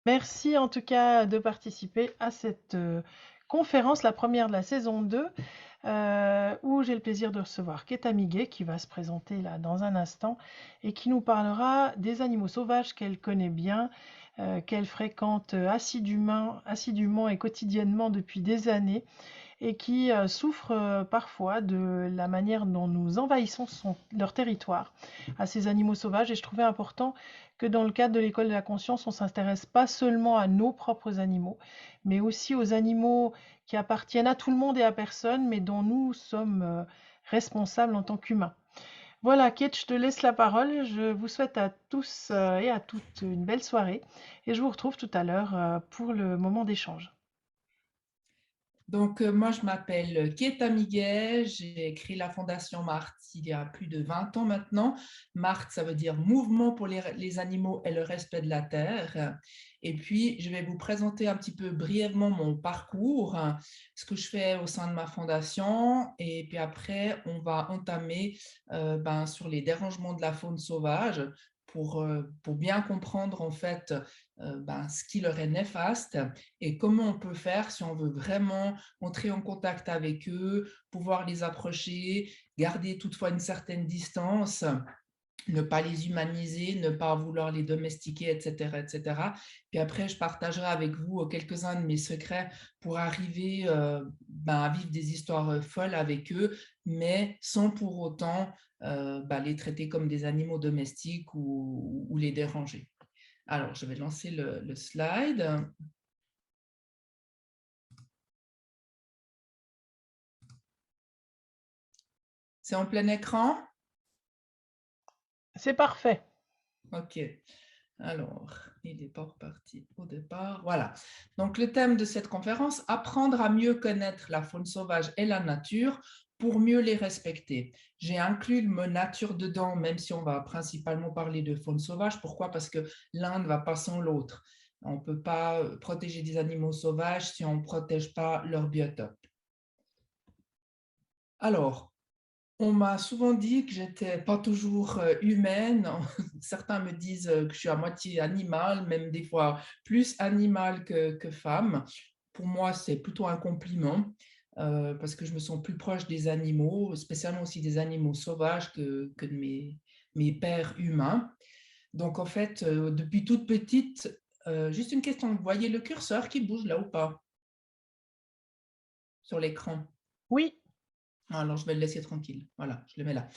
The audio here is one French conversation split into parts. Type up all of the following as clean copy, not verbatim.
Merci en tout cas de participer à cette conférence, la première de la saison 2, où j'ai le plaisir de recevoir Keta Miguet qui va se présenter là dans un instant et qui nous parlera des animaux sauvages qu'elle connaît bien, qu'elle fréquente assidûment et quotidiennement depuis des années et qui souffrent parfois de la manière dont nous envahissons leur territoire à ces animaux sauvages. Et je trouvais important que dans le cadre de l'école de la conscience, on ne s'intéresse pas seulement à nos propres animaux, mais aussi aux animaux qui appartiennent à tout le monde et à personne, mais dont nous sommes responsables en tant qu'humains. Voilà, Kate, je te laisse la parole. Je vous souhaite à tous et à toutes une belle soirée et je vous retrouve tout à l'heure pour le moment d'échange. Donc, moi, je m'appelle Keta Miguel, j'ai créé la Fondation Marthe il y a plus de 20 ans maintenant. Marthe, ça veut dire Mouvement pour les animaux et le respect de la terre. Et puis, je vais vous présenter un petit peu brièvement mon parcours, ce que je fais au sein de ma fondation. Et puis après, on va entamer sur les dérangements de la faune sauvage pour bien comprendre en fait ce qui leur est néfaste et comment on peut faire si on veut vraiment entrer en contact avec eux, pouvoir les approcher, garder toutefois une certaine distance, ne pas les humaniser, ne pas vouloir les domestiquer, etc., etc. Puis après, je partagerai avec vous quelques-uns de mes secrets pour arriver à vivre des histoires folles avec eux, mais sans pour autant les traiter comme des animaux domestiques ou les déranger. Alors, je vais lancer le slide. C'est en plein écran? C'est parfait. OK. Alors, il n'est pas reparti au départ. Voilà. Donc, le thème de cette conférence, apprendre à mieux connaître la faune sauvage et la nature pour mieux les respecter. J'ai inclus le mot nature dedans, même si on va principalement parler de faune sauvage. Pourquoi? Parce que l'un ne va pas sans l'autre. On ne peut pas protéger des animaux sauvages si on ne protège pas leur biotope. Alors, on m'a souvent dit que j'étais pas toujours humaine. Certains me disent que je suis à moitié animal, même des fois plus animal que femme. Pour moi, c'est plutôt un compliment parce que je me sens plus proche des animaux, spécialement aussi des animaux sauvages que de mes pairs humains. Donc, en fait, depuis toute petite, juste une question, vous voyez le curseur qui bouge là ou pas sur l'écran? Oui. Alors, je vais le laisser tranquille. Voilà, je le mets là.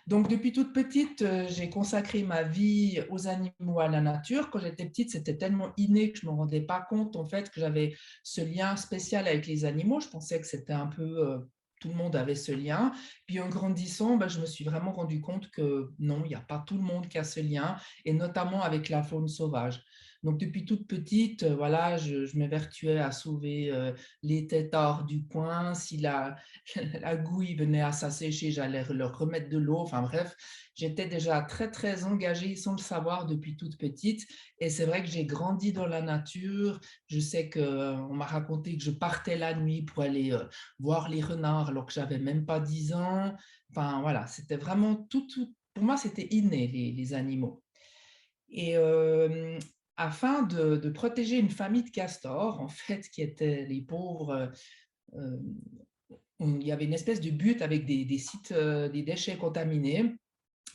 Donc, depuis toute petite, j'ai consacré ma vie aux animaux, à la nature. Quand j'étais petite, c'était tellement inné que je ne me rendais pas compte en fait que j'avais ce lien spécial avec les animaux. Je pensais que c'était un peu tout le monde avait ce lien. Puis en grandissant, je me suis vraiment rendu compte que non, il n'y a pas tout le monde qui a ce lien, et notamment avec la faune sauvage. Donc depuis toute petite, voilà, je m'évertuais à sauver les têtards du coin. Si la gouille venait à s'assécher, j'allais leur remettre de l'eau. Enfin bref, j'étais déjà très, très engagée sans le savoir depuis toute petite. Et c'est vrai que j'ai grandi dans la nature. Je sais qu'on m'a raconté que je partais la nuit pour aller voir les renards alors que j'avais même pas 10 ans. Enfin voilà, c'était vraiment tout pour moi, c'était inné, les animaux. Et afin de protéger une famille de castors, en fait, qui étaient les pauvres, euh, il y avait une espèce de butte avec des sites, des déchets contaminés.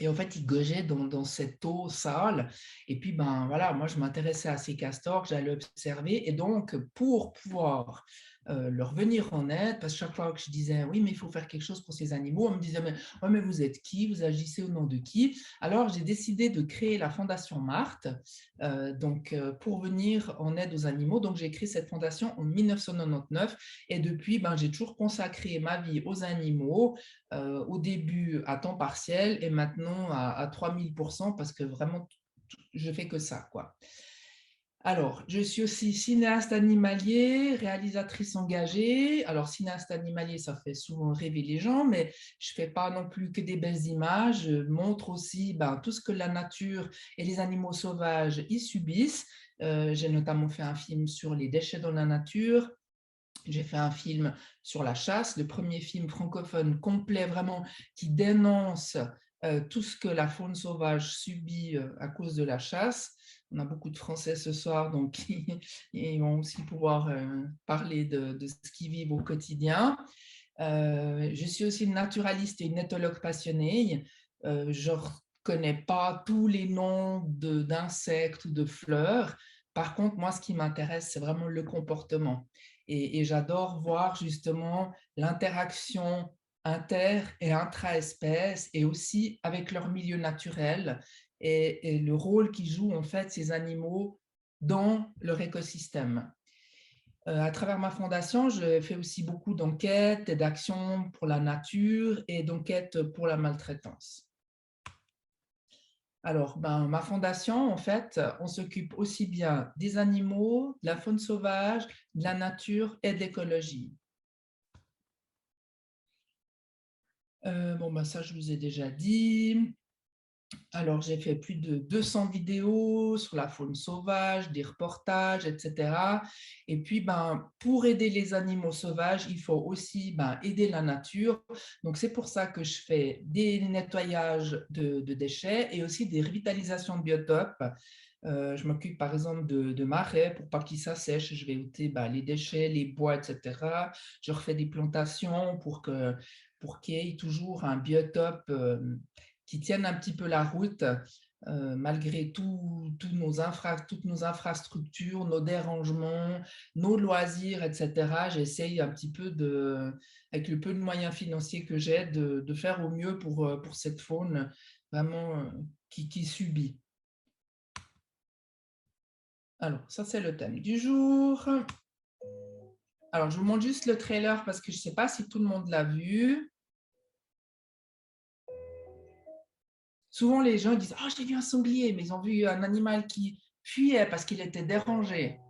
Et en fait, ils gaugeaient dans cette eau sale. Et puis, voilà, moi, je m'intéressais à ces castors que j'allais observer. Et donc, pour pouvoir leur venir en aide, parce que chaque fois que je disais, oui, mais il faut faire quelque chose pour ces animaux, on me disait, mais, ouais, mais vous êtes qui? Vous agissez au nom de qui? Alors, j'ai décidé de créer la Fondation Marthe, pour venir en aide aux animaux. Donc, j'ai créé cette fondation en 1999. Et depuis, j'ai toujours consacré ma vie aux animaux, au début à temps partiel et maintenant à 3000% parce que vraiment, je fais que ça, quoi. Alors, je suis aussi cinéaste animalier, réalisatrice engagée. Alors, cinéaste animalier, ça fait souvent rêver les gens, mais je ne fais pas non plus que des belles images. Je montre aussi tout ce que la nature et les animaux sauvages y subissent. J'ai notamment fait un film sur les déchets dans la nature. J'ai fait un film sur la chasse, le premier film francophone complet vraiment qui dénonce tout ce que la faune sauvage subit à cause de la chasse. On a beaucoup de Français ce soir, donc ils vont aussi pouvoir parler de ce qu'ils vivent au quotidien. Je suis aussi une naturaliste et une éthologue passionnée. Je ne connais pas tous les noms d'insectes ou de fleurs. Par contre, moi, ce qui m'intéresse, c'est vraiment le comportement. Et j'adore voir justement l'interaction inter- et intra-espèces et aussi avec leur milieu naturel et le rôle qu'ils jouent en fait ces animaux dans leur écosystème. À travers ma fondation, je fais aussi beaucoup d'enquêtes et d'actions pour la nature et d'enquêtes pour la maltraitance. Alors, ma fondation, en fait, on s'occupe aussi bien des animaux, de la faune sauvage, de la nature et de l'écologie. Ça, je vous ai déjà dit. Alors, j'ai fait plus de 200 vidéos sur la faune sauvage, des reportages, etc. Et puis, pour aider les animaux sauvages, il faut aussi aider la nature. Donc, c'est pour ça que je fais des nettoyages de déchets et aussi des revitalisations de biotopes. Je m'occupe par exemple de marais pour pas qu'ils s'assèchent. Je vais ôter les déchets, les bois, etc. Je refais des plantations pour qu'il y ait toujours un biotope qui tiennent un petit peu la route malgré toutes nos infrastructures, nos dérangements, nos loisirs, etc. J'essaye un petit peu avec le peu de moyens financiers que j'ai, de faire au mieux pour cette faune vraiment qui subit. Alors, ça, c'est le thème du jour. Alors, je vous montre juste le trailer parce que je ne sais pas si tout le monde l'a vu. Souvent, les gens disent « Oh, j'ai vu un sanglier », mais ils ont vu un animal qui fuyait parce qu'il était dérangé.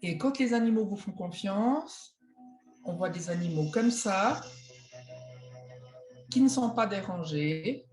Et quand les animaux vous font confiance, on voit des animaux comme ça, qui ne sont pas dérangés.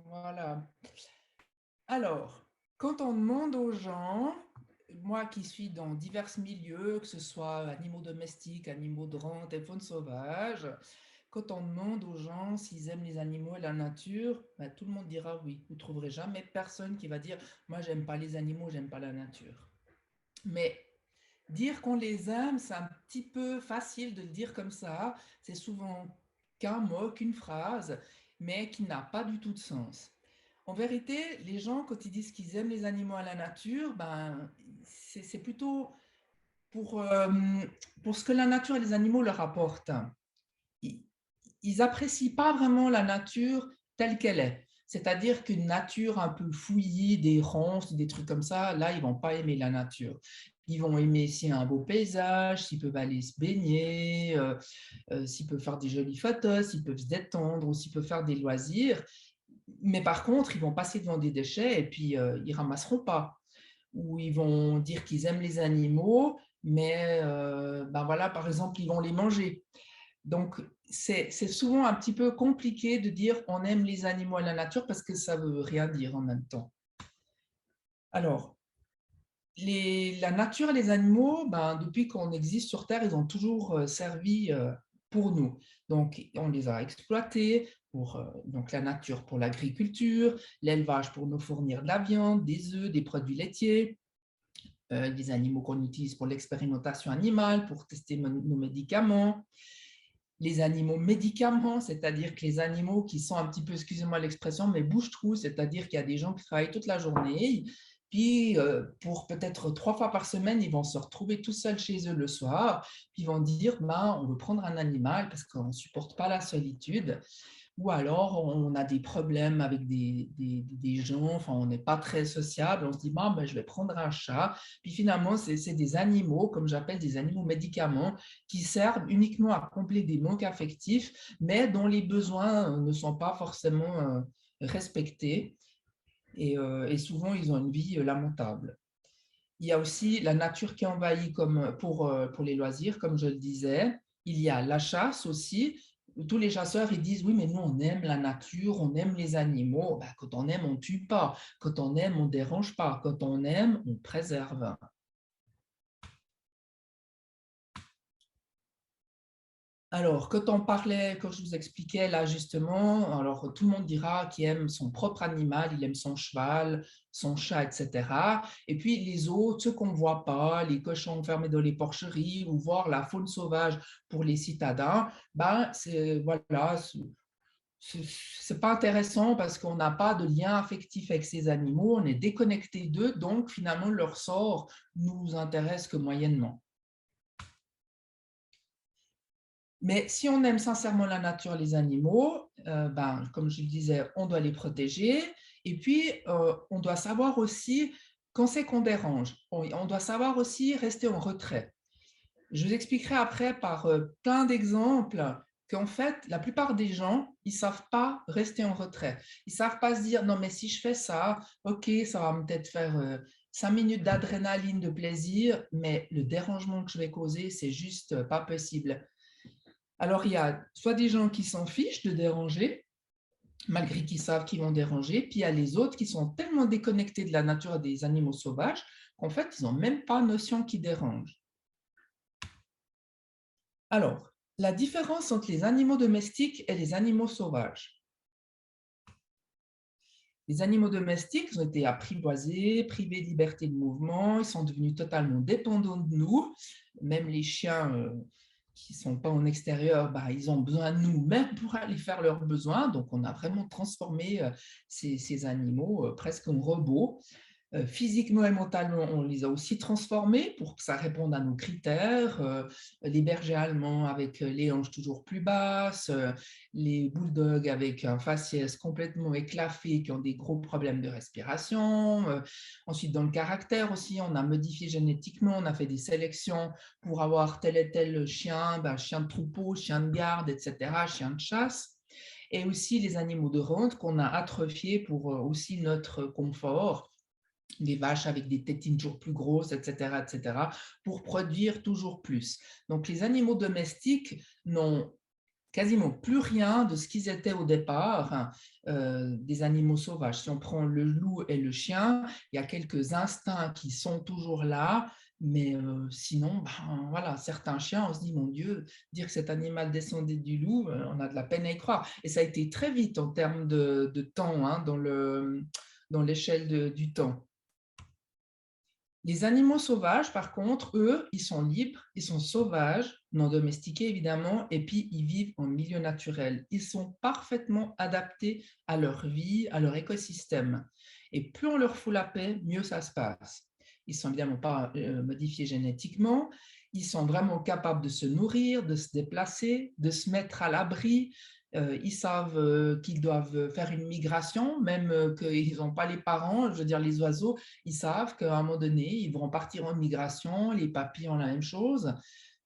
Voilà. Alors, quand on demande aux gens, moi qui suis dans divers milieux, que ce soit animaux domestiques, animaux de rente et faune sauvage, quand on demande aux gens s'ils aiment les animaux et la nature, tout le monde dira oui. Vous ne trouverez jamais personne qui va dire « moi, j'aime pas les animaux, j'aime pas la nature ». Mais dire qu'on les aime, c'est un petit peu facile de le dire comme ça. C'est souvent qu'un mot, qu'une phrase, mais qui n'a pas du tout de sens. En vérité, les gens, quand ils disent qu'ils aiment les animaux à la nature, c'est plutôt pour ce que la nature et les animaux leur apportent. Ils n'apprécient pas vraiment la nature telle qu'elle est. C'est-à-dire qu'une nature un peu fouillie, des ronces, des trucs comme ça, là, ils ne vont pas aimer la nature. Ils vont aimer s'il y a un beau paysage, s'ils peuvent aller se baigner, s'ils peuvent faire des jolies photos, s'ils peuvent se détendre ou s'ils peuvent faire des loisirs. Mais par contre, ils vont passer devant des déchets et puis ils ramasseront pas. Ou ils vont dire qu'ils aiment les animaux, mais voilà, par exemple, ils vont les manger. Donc, c'est souvent un petit peu compliqué de dire on aime les animaux et la nature parce que ça veut rien dire en même temps. Alors, La nature et les animaux, ben, depuis qu'on existe sur Terre, ils ont toujours servi pour nous. Donc, on les a exploités pour donc la nature pour l'agriculture, l'élevage pour nous fournir de la viande, des œufs, des produits laitiers, des animaux qu'on utilise pour l'expérimentation animale, pour tester nos médicaments. Les animaux médicaments, c'est-à-dire que les animaux qui sont un petit peu, excusez-moi l'expression, mais bouche-trou, c'est-à-dire qu'il y a des gens qui travaillent toute la journée, puis pour peut-être 3 fois par semaine, ils vont se retrouver tout seuls chez eux le soir, puis ils vont dire, ben, on veut prendre un animal parce qu'on ne supporte pas la solitude. Ou alors, on a des problèmes avec des gens, enfin, on n'est pas très sociable, on se dit, bon, ben, je vais prendre un chat. Puis finalement, c'est des animaux, comme j'appelle des animaux médicaments, qui servent uniquement à combler des manques affectifs, mais dont les besoins ne sont pas forcément respectés. Et souvent, ils ont une vie lamentable. Il y a aussi la nature qui envahit comme pour les loisirs, comme je le disais. Il y a la chasse aussi. Tous les chasseurs, ils disent, oui, mais nous, on aime la nature, on aime les animaux. Ben, quand on aime, on ne tue pas. Quand on aime, on ne dérange pas. Quand on aime, on préserve. Alors, quand on parlait, quand je vous expliquais là justement, alors tout le monde dira qu'il aime son propre animal, il aime son cheval, son chat, etc. Et puis les autres, ceux qu'on ne voit pas, les cochons enfermés dans les porcheries ou voir la faune sauvage pour les citadins, ben c'est voilà, c'est pas intéressant parce qu'on n'a pas de lien affectif avec ces animaux, on est déconnecté d'eux, donc finalement leur sort nous intéresse que moyennement. Mais si on aime sincèrement la nature, les animaux, ben, comme je le disais, on doit les protéger. Et puis, on doit savoir aussi quand c'est qu'on dérange. On doit savoir aussi rester en retrait. Je vous expliquerai après par plein d'exemples qu'en fait, la plupart des gens, ils ne savent pas rester en retrait. Ils ne savent pas se dire, non, mais si je fais ça, ok, ça va peut-être faire 5 minutes d'adrénaline, de plaisir, mais le dérangement que je vais causer, c'est juste pas possible. Alors, il y a soit des gens qui s'en fichent de déranger, malgré qu'ils savent qu'ils vont déranger, puis il y a les autres qui sont tellement déconnectés de la nature et des animaux sauvages qu'en fait, ils n'ont même pas notion qu'ils dérangent. Alors, la différence entre les animaux domestiques et les animaux sauvages. Les animaux domestiques ont été apprivoisés, privés de liberté de mouvement, ils sont devenus totalement dépendants de nous. Même les chiens qui ne sont pas en extérieur, bah, ils ont besoin de nous même pour aller faire leurs besoins. Donc, on a vraiment transformé ces animaux presque en robots. Physiquement et mentalement, on les a aussi transformés pour que ça réponde à nos critères. Les bergers allemands avec les hanches toujours plus basses, les bulldogs avec un faciès complètement éclafé qui ont des gros problèmes de respiration. Ensuite, dans le caractère aussi, on a modifié génétiquement, on a fait des sélections pour avoir tel et tel chien, ben, chien de troupeau, chien de garde, etc., chien de chasse. Et aussi les animaux de rente qu'on a atrophiés pour aussi notre confort, des vaches avec des tétines toujours plus grosses, etc., pour produire toujours plus. Donc, les animaux domestiques n'ont quasiment plus rien de ce qu'ils étaient au départ, des animaux sauvages. Si on prend le loup et le chien, il y a quelques instincts qui sont toujours là, mais sinon, ben, voilà, certains chiens, on se dit, mon Dieu, dire que cet animal descendait du loup, on a de la peine à y croire. Et ça a été très vite en termes de temps, hein, dans l'échelle du temps. Les animaux sauvages, par contre, eux, ils sont libres, ils sont sauvages, non domestiqués évidemment, et puis ils vivent en milieu naturel. Ils sont parfaitement adaptés à leur vie, à leur écosystème. Et plus on leur fout la paix, mieux ça se passe. Ils ne sont évidemment pas modifiés génétiquement, ils sont vraiment capables de se nourrir, de se déplacer, de se mettre à l'abri. Ils savent qu'ils doivent faire une migration, même qu'ils n'ont pas les parents, je veux dire les oiseaux, ils savent qu'à un moment donné, ils vont partir en migration, les papillons, la même chose.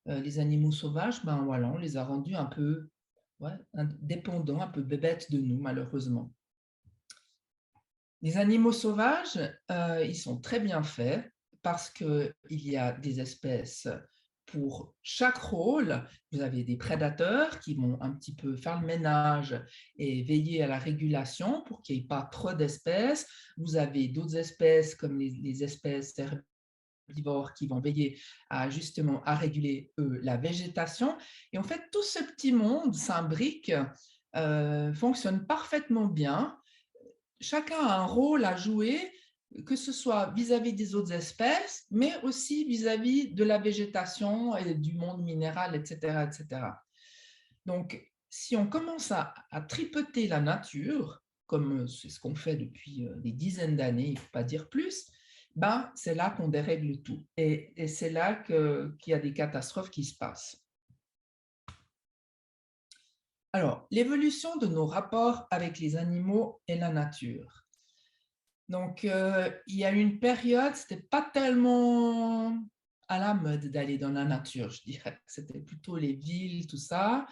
Les animaux sauvages, ben voilà, on les a rendus un peu dépendants, un peu bébêtes de nous, malheureusement. Les animaux sauvages, ils sont très bien faits parce qu'il y a des espèces pour chaque rôle. Vous avez des prédateurs qui vont un petit peu faire le ménage et veiller à la régulation pour qu'il n'y ait pas trop d'espèces. Vous avez d'autres espèces comme les espèces herbivores qui vont veiller à justement à réguler la végétation. Et en fait, tout ce petit monde s'imbrique, fonctionne parfaitement bien. Chacun a un rôle à jouer, que ce soit vis-à-vis des autres espèces, mais aussi vis-à-vis de la végétation et du monde minéral, etc., etc. Donc, si on commence à tripoter la nature, comme c'est ce qu'on fait depuis des dizaines d'années, il ne faut pas dire plus, ben, c'est là qu'on dérègle tout. Et c'est là qu'il y a des catastrophes qui se passent. Alors, l'évolution de nos rapports avec les animaux et la nature. Donc, il y a eu une période, ce n'était pas tellement à la mode d'aller dans la nature, je dirais. C'était plutôt les villes, tout ça.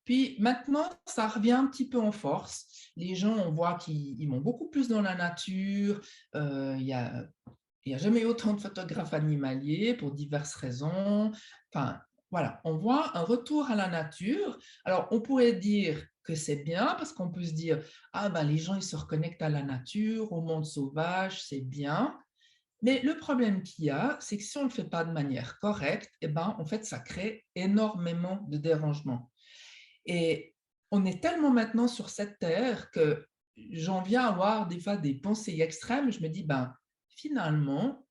Puis maintenant, ça revient un petit peu en force. Les gens, on voit qu'ils vont beaucoup plus dans la nature. Il y a jamais eu autant de photographes animaliers pour diverses raisons. Enfin, voilà, on voit un retour à la nature. Alors, on pourrait dire que c'est bien parce qu'on peut se dire, ah ben les gens, ils se reconnectent à la nature, au monde sauvage, c'est bien. Mais le problème qu'il y a, c'est que si on ne le fait pas de manière correcte, eh ben, en fait, ça crée énormément de dérangements. Et on est tellement maintenant sur cette terre que j'en viens à avoir des fois des pensées extrêmes. Je me dis, ben, finalement,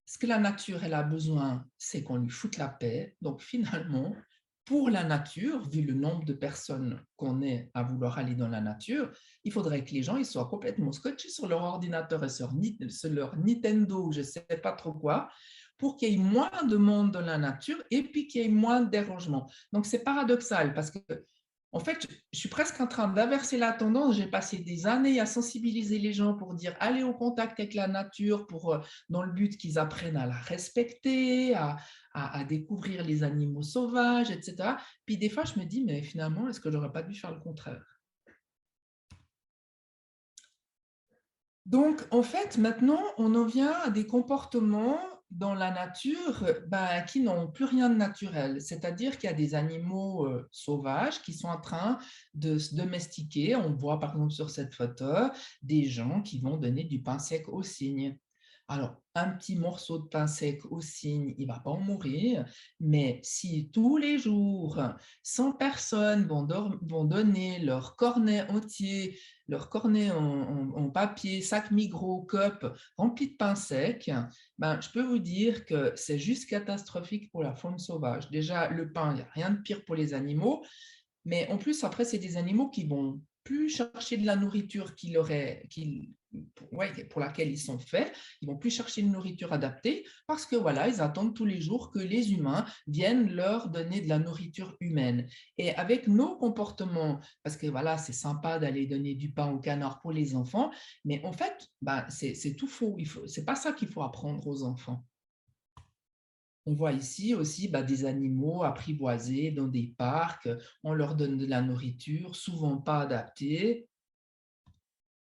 ce que la nature elle a besoin, c'est qu'on lui foute la paix. Donc finalement, pour la nature, vu le nombre de personnes qu'on est à vouloir aller dans la nature, il faudrait que les gens ils soient complètement scotchés sur leur ordinateur et sur leur Nintendo, je ne sais pas trop quoi, pour qu'il y ait moins de monde dans la nature et puis qu'il y ait moins de dérangements. Donc c'est paradoxal parce que en fait, je suis presque en train d'inverser la tendance. J'ai passé des années à sensibiliser les gens pour dire allez au contact avec la nature, dans le but qu'ils apprennent à la respecter, à découvrir les animaux sauvages, etc. Puis des fois, je me dis, mais finalement, est-ce que j'aurais pas dû faire le contraire? Donc, en fait, maintenant, on en vient à des comportements dans la nature qui n'ont plus rien de naturel. C'est-à-dire qu'il y a des animaux sauvages qui sont en train de se domestiquer. On voit par exemple sur cette photo des gens qui vont donner du pain sec aux cygnes. Alors, un petit morceau de pain sec au cygne, il ne va pas en mourir, mais si tous les jours, 100 personnes vont donner leur cornet entier, leur cornet en papier, sac Migros, cup, rempli de pain sec, ben, je peux vous dire que c'est juste catastrophique pour la faune sauvage. Déjà, le pain, il n'y a rien de pire pour les animaux, mais en plus, après, c'est des animaux qui vont plus chercher de la nourriture pour laquelle ils sont faits. Ils vont plus chercher une nourriture adaptée parce que voilà, ils attendent tous les jours que les humains viennent leur donner de la nourriture humaine. Et avec nos comportements, parce que voilà, c'est sympa d'aller donner du pain au canard pour les enfants, mais en fait, c'est tout faux. C'est pas ça qu'il faut apprendre aux enfants. On voit ici aussi des animaux apprivoisés dans des parcs. On leur donne de la nourriture, souvent pas adaptée.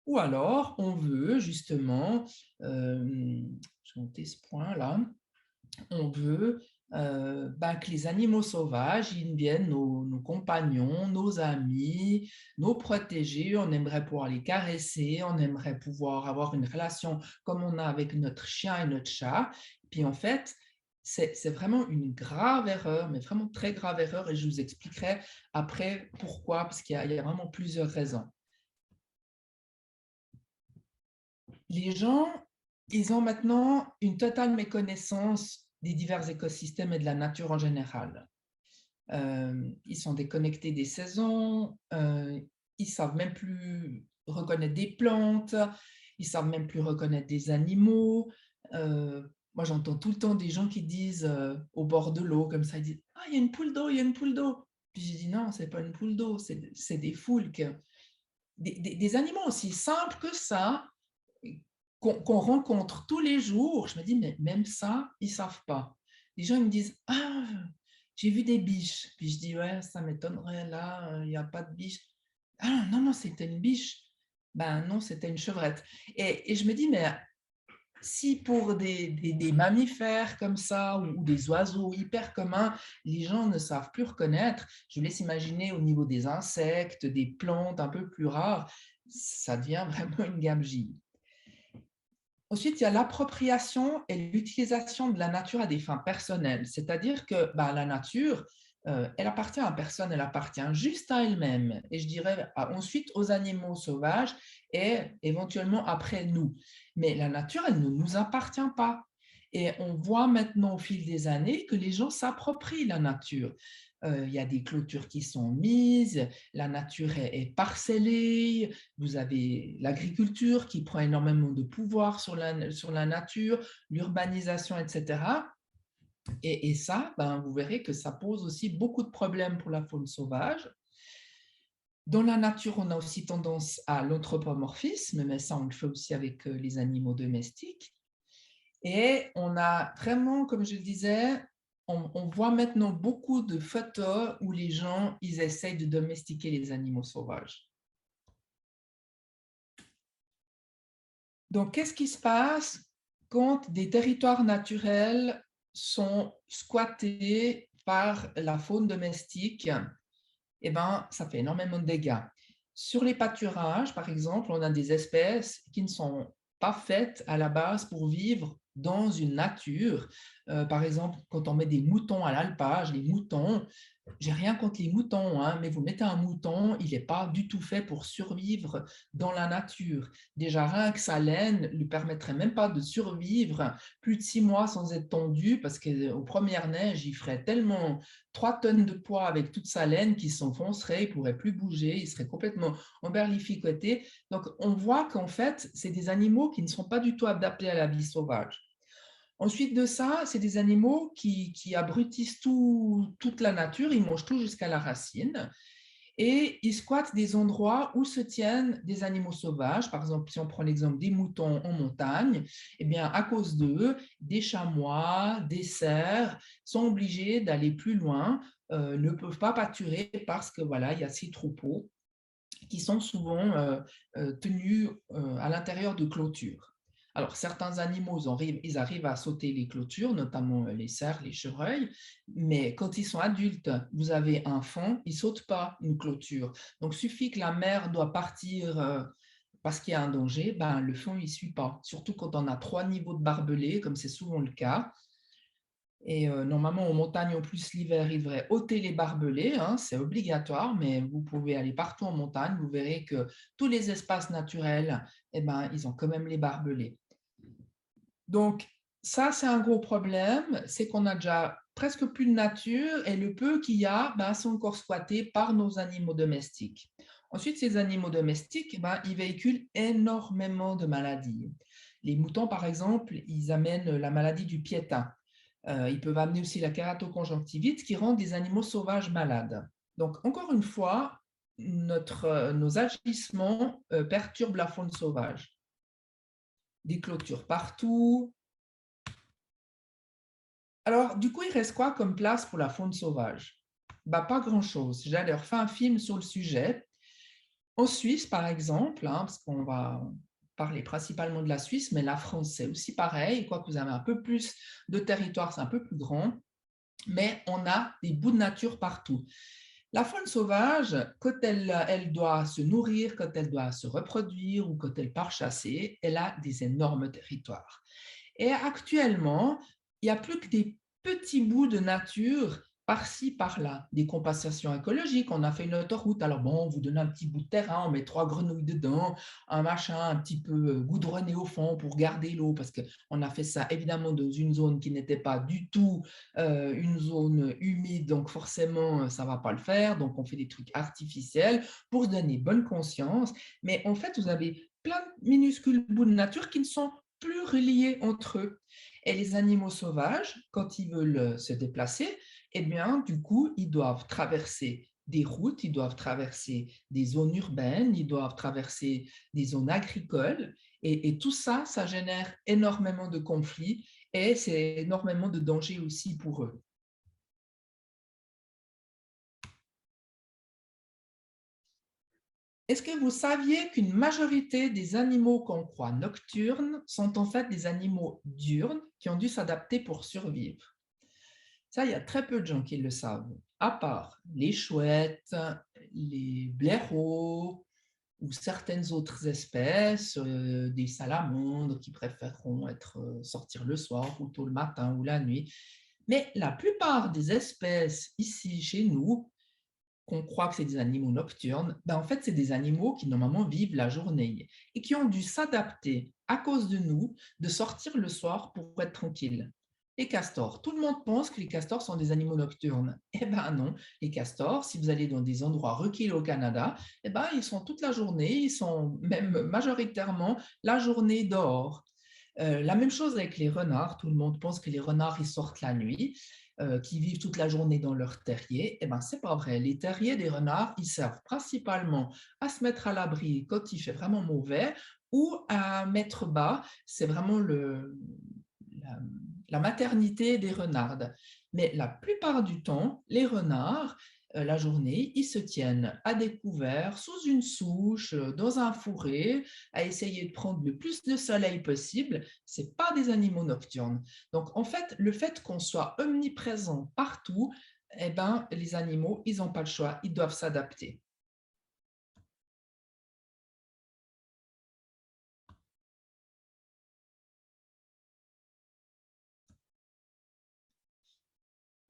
Ou alors, on veut justement, je vais monter ce point-là, on veut que les animaux sauvages ils deviennent nos compagnons, nos amis, nos protégés. On aimerait pouvoir les caresser, on aimerait pouvoir avoir une relation comme on a avec notre chien et notre chat. Puis en fait, c'est vraiment une grave erreur, mais vraiment très grave erreur, et je vous expliquerai après pourquoi, parce qu'il y a vraiment plusieurs raisons. Les gens, ils ont maintenant une totale méconnaissance des divers écosystèmes et de la nature en général. Ils sont déconnectés des saisons, ils ne savent même plus reconnaître des plantes, ils ne savent même plus reconnaître des animaux. Moi, j'entends tout le temps des gens qui disent au bord de l'eau, comme ça, ils disent « Ah, il y a une poule d'eau, il y a une poule d'eau ». Puis je dis « Non, ce n'est pas une poule d'eau, c'est des foulques ». Des animaux aussi simples que ça, qu'on rencontre tous les jours. Je me dis, mais même ça, ils ne savent pas. Les gens ils me disent, ah, j'ai vu des biches. Puis je dis, ouais, ça m'étonnerait, là, il n'y a pas de biche. Ah non, non, c'était une biche. Ben non, c'était une chevrette. Et je me dis, mais si pour des mammifères comme ça ou des oiseaux hyper communs, les gens ne savent plus reconnaître, je vous laisse imaginer au niveau des insectes, des plantes un peu plus rares, ça devient vraiment une gabegie. Ensuite, il y a l'appropriation et l'utilisation de la nature à des fins personnelles. C'est-à-dire que la nature, elle appartient à personne, elle appartient juste à elle-même. Et je dirais ensuite aux animaux sauvages et éventuellement après nous. Mais la nature, elle ne nous appartient pas. Et on voit maintenant au fil des années que les gens s'approprient la nature. Il y a des clôtures qui sont mises, la nature est parcellée, vous avez l'agriculture qui prend énormément de pouvoir sur la nature, l'urbanisation, etc. Et ça, vous verrez que ça pose aussi beaucoup de problèmes pour la faune sauvage. Dans la nature, on a aussi tendance à l'anthropomorphisme, mais ça, on le fait aussi avec les animaux domestiques. Et on a vraiment, comme je le disais, on voit maintenant beaucoup de photos où les gens, ils essayent de domestiquer les animaux sauvages. Donc, qu'est-ce qui se passe quand des territoires naturels sont squattés par la faune domestique? Eh bien, ça fait énormément de dégâts. Sur les pâturages, par exemple, on a des espèces qui ne sont pas faites à la base pour vivre dans une nature. Par exemple, quand on met des moutons à l'alpage, les moutons, j'ai rien contre les moutons, hein, mais vous mettez un mouton, il n'est pas du tout fait pour survivre dans la nature. Déjà, rien que sa laine ne lui permettrait même pas de survivre plus de 6 mois sans être tondu, parce qu'aux premières neiges, il ferait tellement 3 tonnes de poids avec toute sa laine qui s'enfoncerait, il ne pourrait plus bouger, il serait complètement emberlificoté. Donc, on voit qu'en fait, c'est des animaux qui ne sont pas du tout adaptés à la vie sauvage. Ensuite de ça, c'est des animaux qui abrutissent toute la nature, ils mangent tout jusqu'à la racine et ils squattent des endroits où se tiennent des animaux sauvages. Par exemple, si on prend l'exemple des moutons en montagne, eh bien, à cause d'eux, des chamois, des cerfs sont obligés d'aller plus loin, ne peuvent pas pâturer parce que voilà, il y a ces troupeaux qui sont souvent tenus à l'intérieur de clôtures. Alors, certains animaux, ils arrivent à sauter les clôtures, notamment les cerfs, les chevreuils, mais quand ils sont adultes, vous avez un fond, ils ne sautent pas une clôture. Donc, il suffit que la mère doit partir parce qu'il y a un danger, le fond, il ne suit pas. Surtout quand on a 3 niveaux de barbelés, comme c'est souvent le cas. Et normalement, en montagne, en plus, l'hiver, il devrait ôter les barbelés, hein, c'est obligatoire, mais vous pouvez aller partout en montagne, vous verrez que tous les espaces naturels, ils ont quand même les barbelés. Donc, ça, c'est un gros problème, c'est qu'on a déjà presque plus de nature et le peu qu'il y a, sont encore squattés par nos animaux domestiques. Ensuite, ces animaux domestiques, ils véhiculent énormément de maladies. Les moutons, par exemple, ils amènent la maladie du piétin. Ils peuvent amener aussi la kératoconjonctivite qui rend des animaux sauvages malades. Donc, encore une fois, nos agissements perturbent la faune sauvage. Des clôtures partout. Alors, du coup, il reste quoi comme place pour la faune sauvage? Pas grand-chose. J'ai d'ailleurs fait un film sur le sujet. En Suisse, par exemple, hein, parce qu'on va parler principalement de la Suisse, mais la France, c'est aussi pareil. Quoique vous avez un peu plus de territoire, c'est un peu plus grand. Mais on a des bouts de nature partout. La faune sauvage, quand elle doit se nourrir, quand elle doit se reproduire ou quand elle part chasser, elle a des énormes territoires. Et actuellement, il n'y a plus que des petits bouts de nature par-ci, par-là, des compensations écologiques. On a fait une autoroute, alors bon, on vous donne un petit bout de terrain, on met 3 grenouilles dedans, un machin un petit peu goudronné au fond pour garder l'eau, parce qu'on a fait ça évidemment dans une zone qui n'était pas du tout une zone humide, donc forcément, ça ne va pas le faire. Donc, on fait des trucs artificiels pour se donner bonne conscience. Mais en fait, vous avez plein de minuscules bouts de nature qui ne sont plus reliés entre eux. Et les animaux sauvages, quand ils veulent se déplacer, eh bien, du coup, ils doivent traverser des routes, ils doivent traverser des zones urbaines, ils doivent traverser des zones agricoles. Et tout ça, ça génère énormément de conflits et c'est énormément de dangers aussi pour eux. Est-ce que vous saviez qu'une majorité des animaux qu'on croit nocturnes sont en fait des animaux diurnes qui ont dû s'adapter pour survivre? Ça, il y a très peu de gens qui le savent, à part les chouettes, les blaireaux, ou certaines autres espèces, des salamandres qui préféreront sortir le soir ou tôt le matin ou la nuit. Mais la plupart des espèces ici chez nous, qu'on croit que c'est des animaux nocturnes, ben en fait, c'est des animaux qui normalement vivent la journée et qui ont dû s'adapter à cause de nous de sortir le soir pour être tranquilles. Les castors, tout le monde pense que les castors sont des animaux nocturnes. Eh ben non, les castors, si vous allez dans des endroits reculés au Canada, eh ben ils sont toute la journée, ils sont même majoritairement la journée dehors. La même chose avec les renards. Tout le monde pense que les renards, ils sortent la nuit, qui vivent toute la journée dans leur terrier. Eh bien, ce n'est pas vrai. Les terriers des renards, ils servent principalement à se mettre à l'abri quand il fait vraiment mauvais ou à mettre bas. C'est vraiment la, la maternité des renards. Mais la plupart du temps, les renards, la journée, ils se tiennent à découvert, sous une souche, dans un fourré, à essayer de prendre le plus de soleil possible. Ce n'est pas des animaux nocturnes. Donc, en fait, le fait qu'on soit omniprésent partout, eh ben, les animaux, ils n'ont pas le choix, ils doivent s'adapter.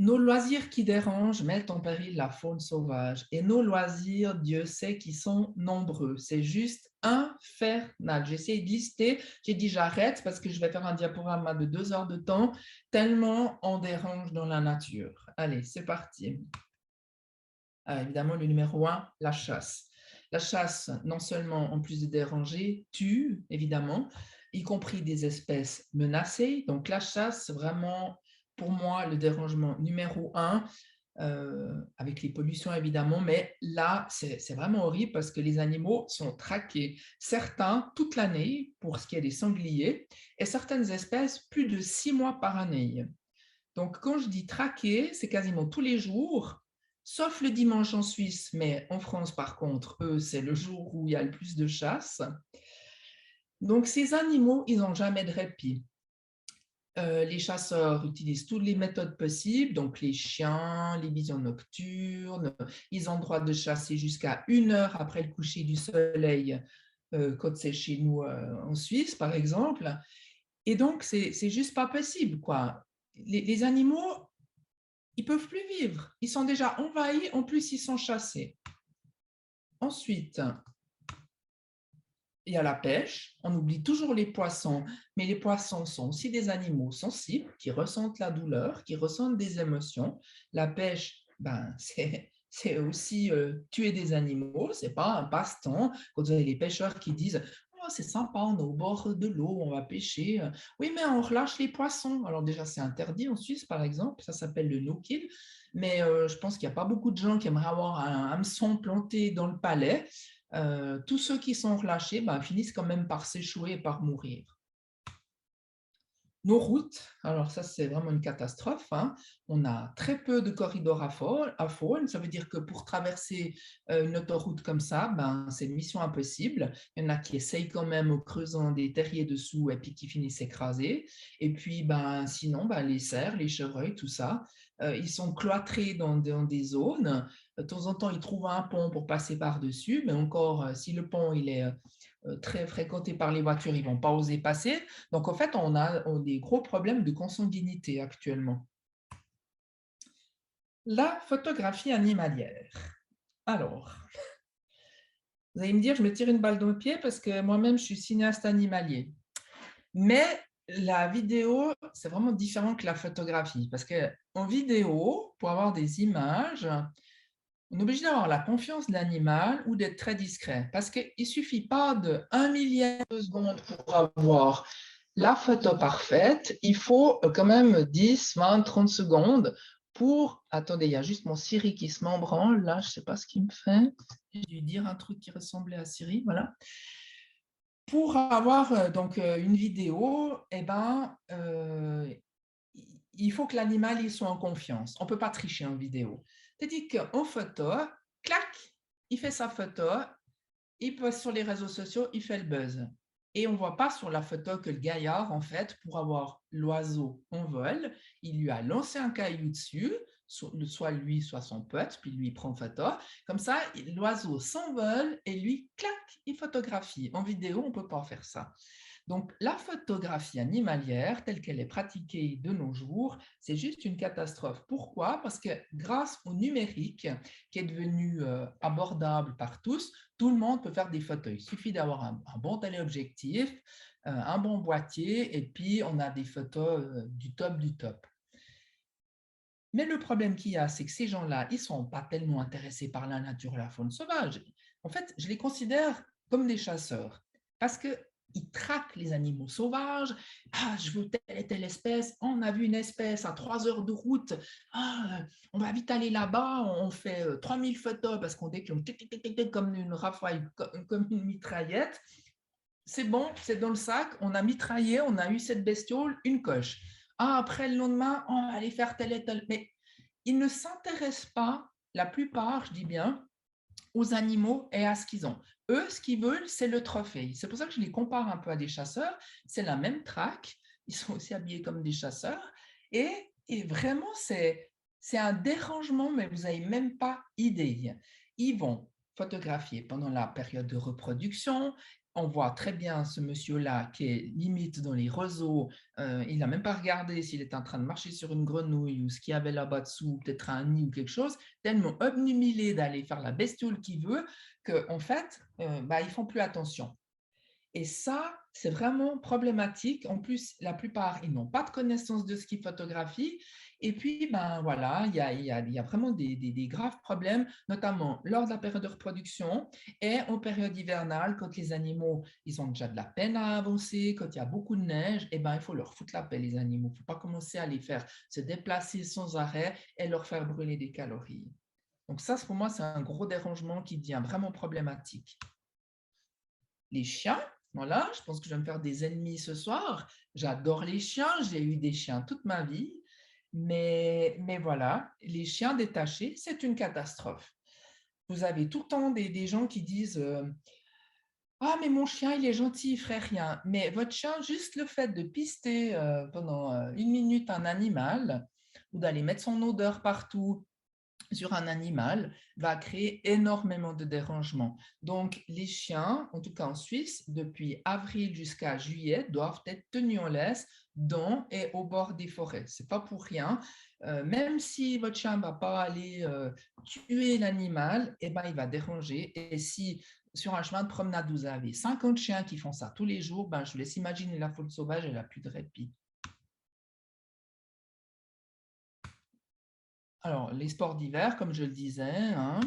Nos loisirs qui dérangent mettent en péril la faune sauvage. Et nos loisirs, Dieu sait qu'ils sont nombreux. C'est juste infernal. J'ai essayé de lister. J'ai dit j'arrête parce que je vais faire un diaporama de 2 heures de temps, tellement on dérange dans la nature. Allez, c'est parti. Évidemment, le numéro 1, la chasse. La chasse, non seulement en plus de déranger, tue, évidemment, y compris des espèces menacées. Donc la chasse, c'est vraiment, pour moi, le dérangement numéro 1, avec les pollutions évidemment, mais là, c'est vraiment horrible parce que les animaux sont traqués. Certains, toute l'année, pour ce qui est des sangliers, et certaines espèces, plus de 6 mois par année. Donc, quand je dis traquer, c'est quasiment tous les jours, sauf le dimanche en Suisse, mais en France, par contre, eux, c'est le jour où il y a le plus de chasse. Donc, ces animaux, ils n'ont jamais de répit. Les chasseurs utilisent toutes les méthodes possibles, donc les chiens, les visions nocturnes, ils ont le droit de chasser jusqu'à 1 heure après le coucher du soleil, quand c'est chez nous en Suisse, par exemple. Et donc, c'est juste pas possible, quoi. Les animaux, ils peuvent plus vivre. Ils sont déjà envahis, en plus, ils sont chassés. Ensuite, il y a la pêche. On oublie toujours les poissons, mais les poissons sont aussi des animaux sensibles qui ressentent la douleur, qui ressentent des émotions. La pêche, ben, c'est aussi tuer des animaux, c'est pas un passe-temps. Quand vous avez les pêcheurs qui disent oh, c'est sympa, on est au bord de l'eau, on va pêcher. Oui, mais on relâche les poissons. Alors déjà, c'est interdit en Suisse, par exemple, ça s'appelle le no-kill. Mais je pense qu'il n'y a pas beaucoup de gens qui aimeraient avoir un hameçon planté dans le palais. Tous ceux qui sont relâchés finissent quand même par s'échouer et par mourir. Nos routes, alors ça c'est vraiment une catastrophe, hein. On a très peu de corridors à faune, ça veut dire que pour traverser une autoroute comme ça, c'est une mission impossible. Il y en a qui essayent quand même en creusant des terriers dessous et puis qui finissent écrasés. Et puis sinon, les cerfs, les chevreuils, tout ça, ils sont cloîtrés dans des zones. De temps en temps, ils trouvent un pont pour passer par-dessus, mais encore, si le pont il est très fréquenté par les voitures, ils ne vont pas oser passer. Donc, en fait, on a des gros problèmes de consanguinité actuellement. La photographie animalière. Alors, vous allez me dire, je me tire une balle dans le pied parce que moi-même, je suis cinéaste animalier. Mais la vidéo, c'est vraiment différent que la photographie parce qu'en vidéo, pour avoir des images, on est obligé d'avoir la confiance de l'animal ou d'être très discret parce qu'il ne suffit pas de 1 millième de seconde pour avoir la photo parfaite. Il faut quand même 10, 20, 30 secondes pour… Attendez, il y a juste mon Siri qui se m'embranle. Là, je ne sais pas ce qu'il me fait. J'ai dû dire un truc qui ressemblait à Siri. Voilà. Pour avoir donc une vidéo, il faut que l'animal il soit en confiance. On ne peut pas tricher en vidéo. C'est-à-dire qu'en photo, clac, il fait sa photo, il poste sur les réseaux sociaux, il fait le buzz. Et on ne voit pas sur la photo que le gaillard, en fait, pour avoir l'oiseau en vol, il lui a lancé un caillou dessus, soit lui, soit son pote, puis lui il prend photo. Comme ça, l'oiseau s'envole et lui, clac, il photographie. En vidéo, on ne peut pas faire ça. Donc, la photographie animalière, telle qu'elle est pratiquée de nos jours, c'est juste une catastrophe. Pourquoi? Parce que grâce au numérique, qui est devenu abordable par tous, tout le monde peut faire des photos. Il suffit d'avoir un bon téléobjectif, un bon boîtier, et puis on a des photos du top du top. Mais le problème qu'il y a, c'est que ces gens-là, ils ne sont pas tellement intéressés par la nature et la faune sauvage. En fait, je les considère comme des chasseurs parce qu'ils traquent les animaux sauvages. Ah, je veux telle et telle espèce. On a vu une espèce à 3 heures de route. Ah, on va vite aller là-bas. On fait 3000 photos parce qu'on déclenche comme une rafale, comme une mitraillette. C'est bon, c'est dans le sac. On a mitraillé, on a eu cette bestiole, une coche. Ah, après le lendemain, on va aller faire tel et tel. Mais ils ne s'intéressent pas, la plupart, je dis bien, aux animaux et à ce qu'ils ont. Eux, ce qu'ils veulent, c'est le trophée. C'est pour ça que je les compare un peu à des chasseurs. C'est la même traque. Ils sont aussi habillés comme des chasseurs. Et vraiment, c'est un dérangement, mais vous n'avez même pas idée. Ils vont photographier pendant la période de reproduction. On voit très bien ce monsieur-là qui est limite dans les roseaux. Il n'a même pas regardé s'il était en train de marcher sur une grenouille ou ce qu'il y avait là-bas dessous, peut-être un nid ou quelque chose, tellement obnubilé d'aller faire la bestiole qu'il veut qu'en fait, ils ne font plus attention. Et ça, c'est vraiment problématique. En plus, la plupart, ils n'ont pas de connaissance de ce qu'ils photographient. Et puis, voilà, il y a vraiment des graves problèmes, notamment lors de la période de reproduction et en période hivernale, quand les animaux, ils ont déjà de la peine à avancer, quand il y a beaucoup de neige, il faut leur foutre la paix, les animaux. Il ne faut pas commencer à les faire se déplacer sans arrêt et leur faire brûler des calories. Donc ça, pour moi, c'est un gros dérangement qui devient vraiment problématique. Les chiens, voilà, je pense que je vais me faire des ennemis ce soir. J'adore les chiens, j'ai eu des chiens toute ma vie. Mais voilà, les chiens détachés, c'est une catastrophe. Vous avez tout le temps des gens qui disent ah, mais mon chien, il est gentil, il ne ferait rien. Mais votre chien, juste le fait de pister pendant 1 minute un animal ou d'aller mettre son odeur partout sur un animal va créer énormément de dérangements. Donc, les chiens, en tout cas en Suisse, depuis avril jusqu'à juillet, doivent être tenus en laisse dans et au bord des forêts. Ce n'est pas pour rien. Même si votre chien ne va pas aller tuer l'animal, il va déranger. Et si sur un chemin de promenade, vous avez 50 chiens qui font ça tous les jours, je vous laisse imaginer la faune sauvage, elle n'a plus de répit. Alors, les sports d'hiver, comme je le disais, hein.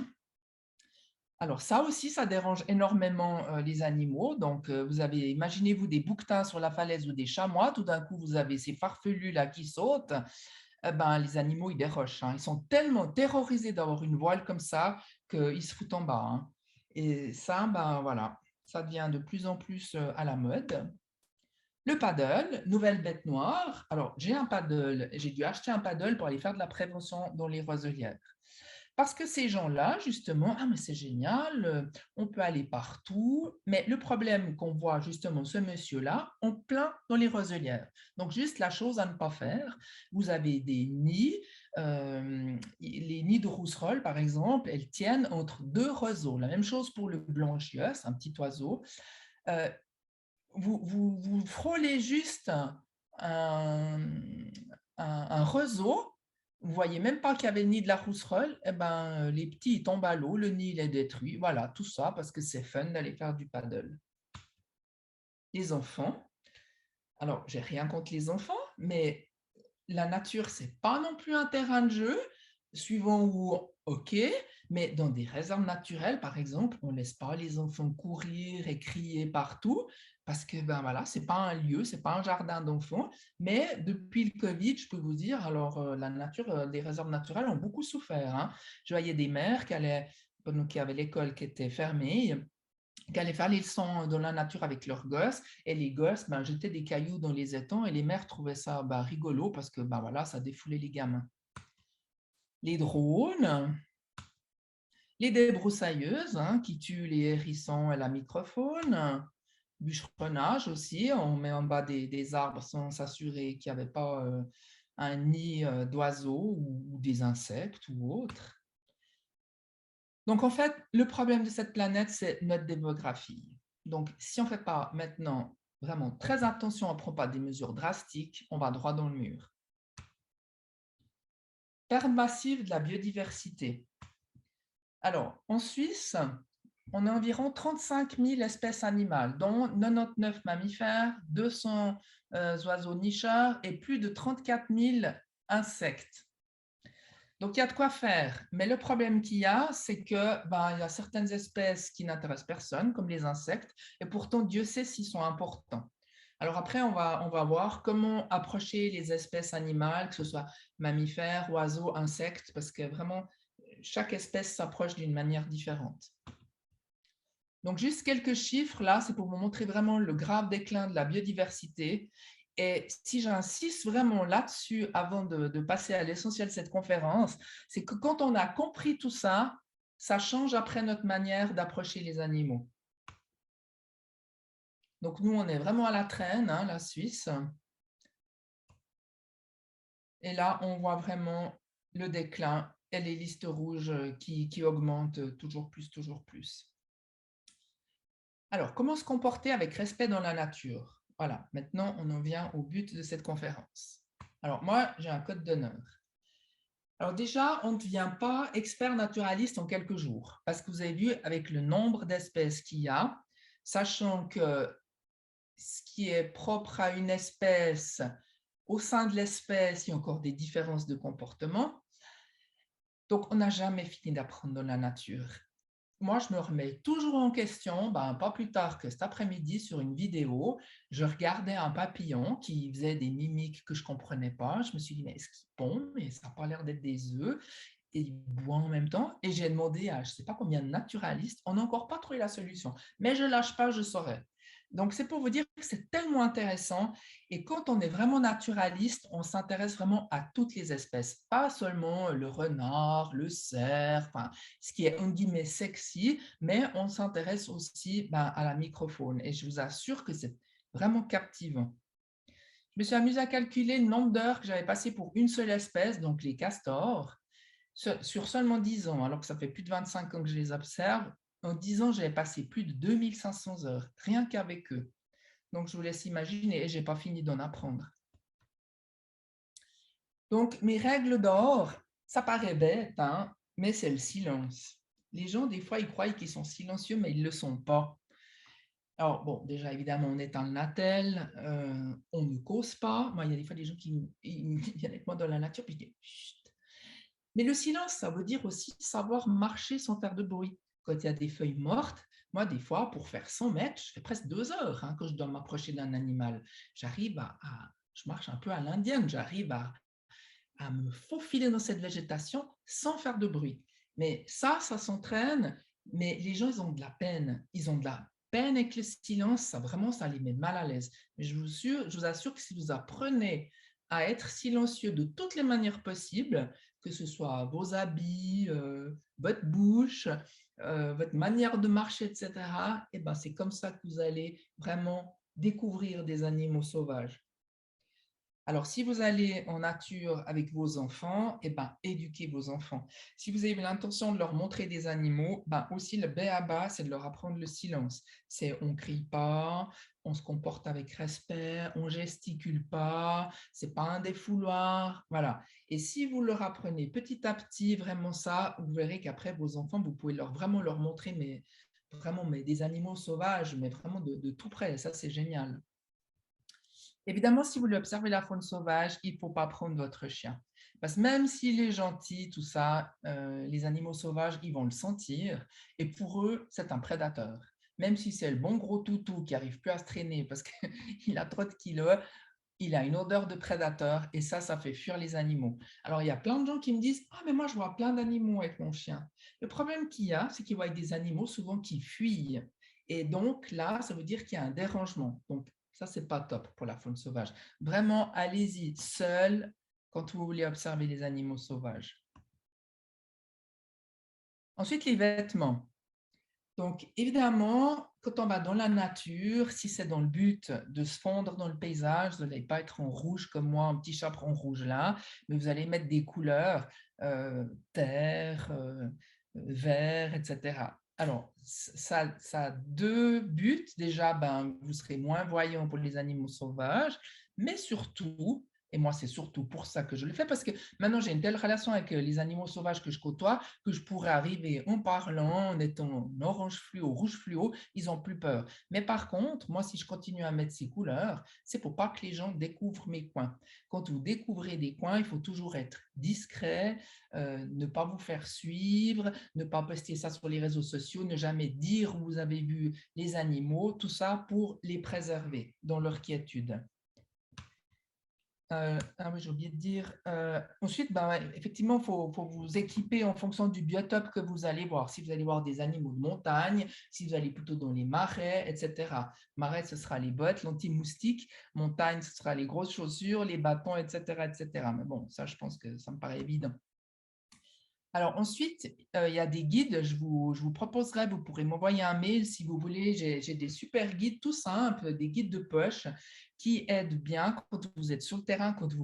Alors, ça aussi, ça dérange énormément les animaux. Donc, vous avez, imaginez-vous des bouquetins sur la falaise ou des chamois. Tout d'un coup, vous avez ces farfelus là qui sautent. Les animaux, ils dérochent, hein. Ils sont tellement terrorisés d'avoir une voile comme ça qu'ils se foutent en bas, hein. Et ça, voilà, ça devient de plus en plus à la mode. Le paddle, nouvelle bête noire. Alors, j'ai un paddle, j'ai dû acheter un paddle pour aller faire de la prévention dans les roselières. Parce que ces gens-là, justement, ah mais c'est génial, on peut aller partout. Mais le problème qu'on voit justement ce monsieur-là, on plein dans les roselières. Donc juste la chose à ne pas faire, vous avez des nids, les nids de rousserolle par exemple, elles tiennent entre 2 roseaux. La même chose pour le blanchios, un petit oiseau. Vous frôlez juste un roseau. Vous ne voyez même pas qu'il y avait le nid de la rousserolle, les petits ils tombent à l'eau, le nid il est détruit. Voilà, tout ça parce que c'est fun d'aller faire du paddle. Les enfants, alors j'ai rien contre les enfants, mais la nature, c'est pas non plus un terrain de jeu, suivant où, ok, mais dans des réserves naturelles, par exemple, on ne laisse pas les enfants courir et crier partout, parce que voilà, c'est pas un lieu, c'est pas un jardin d'enfants. Mais depuis le Covid, je peux vous dire, alors la nature, les réserves naturelles ont beaucoup souffert, hein. Je voyais des mères qui avaient l'école qui était fermée, qui allaient faire les leçons dans la nature avec leurs gosses, et les gosses jetaient des cailloux dans les étangs, et les mères trouvaient ça rigolo parce que voilà, ça défoulait les gamins. Les drones, les débroussailleuses qui tuent les hérissons et la microfaune, bûcheronnage aussi, on met en bas des arbres sans s'assurer qu'il n'y avait pas un nid d'oiseaux ou des insectes ou autres. Donc, en fait, le problème de cette planète, c'est notre démographie. Donc, si on ne fait pas maintenant vraiment très attention, on ne prend pas des mesures drastiques, on va droit dans le mur. Perte massive de la biodiversité. Alors, en Suisse, on a environ 35 000 espèces animales, dont 99 mammifères, 200 oiseaux nicheurs et plus de 34 000 insectes. Donc, il y a de quoi faire. Mais le problème qu'il y a, c'est qu'il y a certaines espèces qui n'intéressent personne, comme les insectes, et pourtant, Dieu sait s'ils sont importants. Alors après, on va voir comment approcher les espèces animales, que ce soit mammifères, oiseaux, insectes, parce que vraiment, chaque espèce s'approche d'une manière différente. Donc, juste quelques chiffres, là, c'est pour vous montrer vraiment le grave déclin de la biodiversité. Et si j'insiste vraiment là-dessus avant de passer à l'essentiel de cette conférence, c'est que quand on a compris tout ça, ça change après notre manière d'approcher les animaux. Donc, nous, on est vraiment à la traîne, hein, la Suisse. Et là, on voit vraiment le déclin et les listes rouges qui augmentent toujours plus, toujours plus. Alors, comment se comporter avec respect dans la nature? Voilà, maintenant, on en vient au but de cette conférence. Alors, moi, j'ai un code d'honneur. Alors déjà, on ne devient pas expert naturaliste en quelques jours, parce que vous avez vu avec le nombre d'espèces qu'il y a, sachant que ce qui est propre à une espèce, au sein de l'espèce, il y a encore des différences de comportement. Donc, on n'a jamais fini d'apprendre dans la nature. Moi, je me remets toujours en question, pas plus tard que cet après-midi sur une vidéo, je regardais un papillon qui faisait des mimiques que je ne comprenais pas. Je me suis dit, mais est-ce qu'il pond? Mais ça n'a pas l'air d'être des œufs. Et il boit en même temps. Et j'ai demandé à je ne sais pas combien de naturalistes, on n'a encore pas trouvé la solution. Mais je ne lâche pas, je saurai. Donc, c'est pour vous dire que c'est tellement intéressant. Et quand on est vraiment naturaliste, on s'intéresse vraiment à toutes les espèces, pas seulement le renard, le cerf, ce qui est en guillemets sexy, mais on s'intéresse aussi à la microfaune. Et je vous assure que c'est vraiment captivant. Je me suis amusée à calculer le nombre d'heures que j'avais passé pour une seule espèce, donc les castors, sur seulement 10 ans, alors que ça fait plus de 25 ans que je les observe. En 10 ans, j'avais passé plus de 2500 heures, rien qu'avec eux. Donc, je vous laisse imaginer, et je n'ai pas fini d'en apprendre. Donc, mes règles d'or, ça paraît bête, hein, mais c'est le silence. Les gens, des fois, ils croient qu'ils sont silencieux, mais ils ne le sont pas. Alors, bon, déjà, évidemment, on éteint le natel, on ne cause pas. Moi, il y a des fois des gens qui viennent avec moi dans la nature, puis je dis chut. Mais le silence, ça veut dire aussi savoir marcher sans faire de bruit. Quand il y a des feuilles mortes, moi, des fois, pour faire 100 mètres, je fais presque 2 heures quand je dois m'approcher d'un animal. J'arrive je marche un peu à l'indienne, j'arrive à me faufiler dans cette végétation sans faire de bruit. Mais ça s'entraîne, mais les gens, ils ont de la peine. Ils ont de la peine avec le silence, ça vraiment, ça les met mal à l'aise. Mais je vous assure que si vous apprenez à être silencieux de toutes les manières possibles, que ce soit vos habits, votre bouche, votre manière de marcher, etc., et ben, c'est comme ça que vous allez vraiment découvrir des animaux sauvages. Alors, si vous allez en nature avec vos enfants, éduquez vos enfants. Si vous avez l'intention de leur montrer des animaux, aussi le b.a.-ba, c'est de leur apprendre le silence. C'est on ne crie pas, on se comporte avec respect, on gesticule pas, c'est pas un défouloir, voilà. Et si vous leur apprenez petit à petit vraiment ça, vous verrez qu'après vos enfants, vous pouvez vraiment leur montrer des animaux sauvages, mais vraiment de tout près. Ça, c'est génial. Évidemment, si vous voulez observer la faune sauvage, il ne faut pas prendre votre chien. Parce que même s'il est gentil, tout ça, les animaux sauvages, ils vont le sentir. Et pour eux, c'est un prédateur. Même si c'est le bon gros toutou qui n'arrive plus à se traîner parce qu'il a trop de kilos, il a une odeur de prédateur et ça fait fuir les animaux. Alors, il y a plein de gens qui me disent « Ah, mais moi, je vois plein d'animaux avec mon chien. » Le problème qu'il y a, c'est qu'ils voient des animaux souvent qui fuient. Et donc, là, ça veut dire qu'il y a un dérangement. Donc, ça, c'est pas top pour la faune sauvage. Vraiment, allez-y seul quand vous voulez observer les animaux sauvages. Ensuite, les vêtements. Donc, évidemment, quand on va dans la nature, si c'est dans le but de se fondre dans le paysage, vous n'allez pas être en rouge comme moi, un petit chaperon rouge là, mais vous allez mettre des couleurs euh, terre, vert, etc. Alors, ça a deux buts. Déjà, ben, vous serez moins voyant pour les animaux sauvages, mais surtout, et moi, c'est surtout pour ça que je le fais, parce que maintenant, j'ai une telle relation avec les animaux sauvages que je côtoie que je pourrais arriver en parlant, en étant orange fluo, rouge fluo, ils n'ont plus peur. Mais par contre, moi, si je continue à mettre ces couleurs, c'est pour pas que les gens découvrent mes coins. Quand vous découvrez des coins, il faut toujours être discret, ne pas vous faire suivre, ne pas poster ça sur les réseaux sociaux, ne jamais dire où vous avez vu les animaux, tout ça pour les préserver dans leur quiétude. Ah oui, j'ai oublié de dire. Ensuite, ben, ouais, effectivement, il faut vous équiper en fonction du biotope que vous allez voir. Si vous allez voir des animaux de montagne, si vous allez plutôt dans les marais, etc. Marais, ce sera les bottes, l'anti-moustique. Montagne, ce sera les grosses chaussures, les bâtons, etc., etc. Mais bon, ça, je pense que ça me paraît évident. Alors ensuite, il y a des guides, je vous proposerai, vous pourrez m'envoyer un mail si vous voulez, j'ai des super guides tout simples, des guides de poche qui aident bien quand vous êtes sur le terrain, quand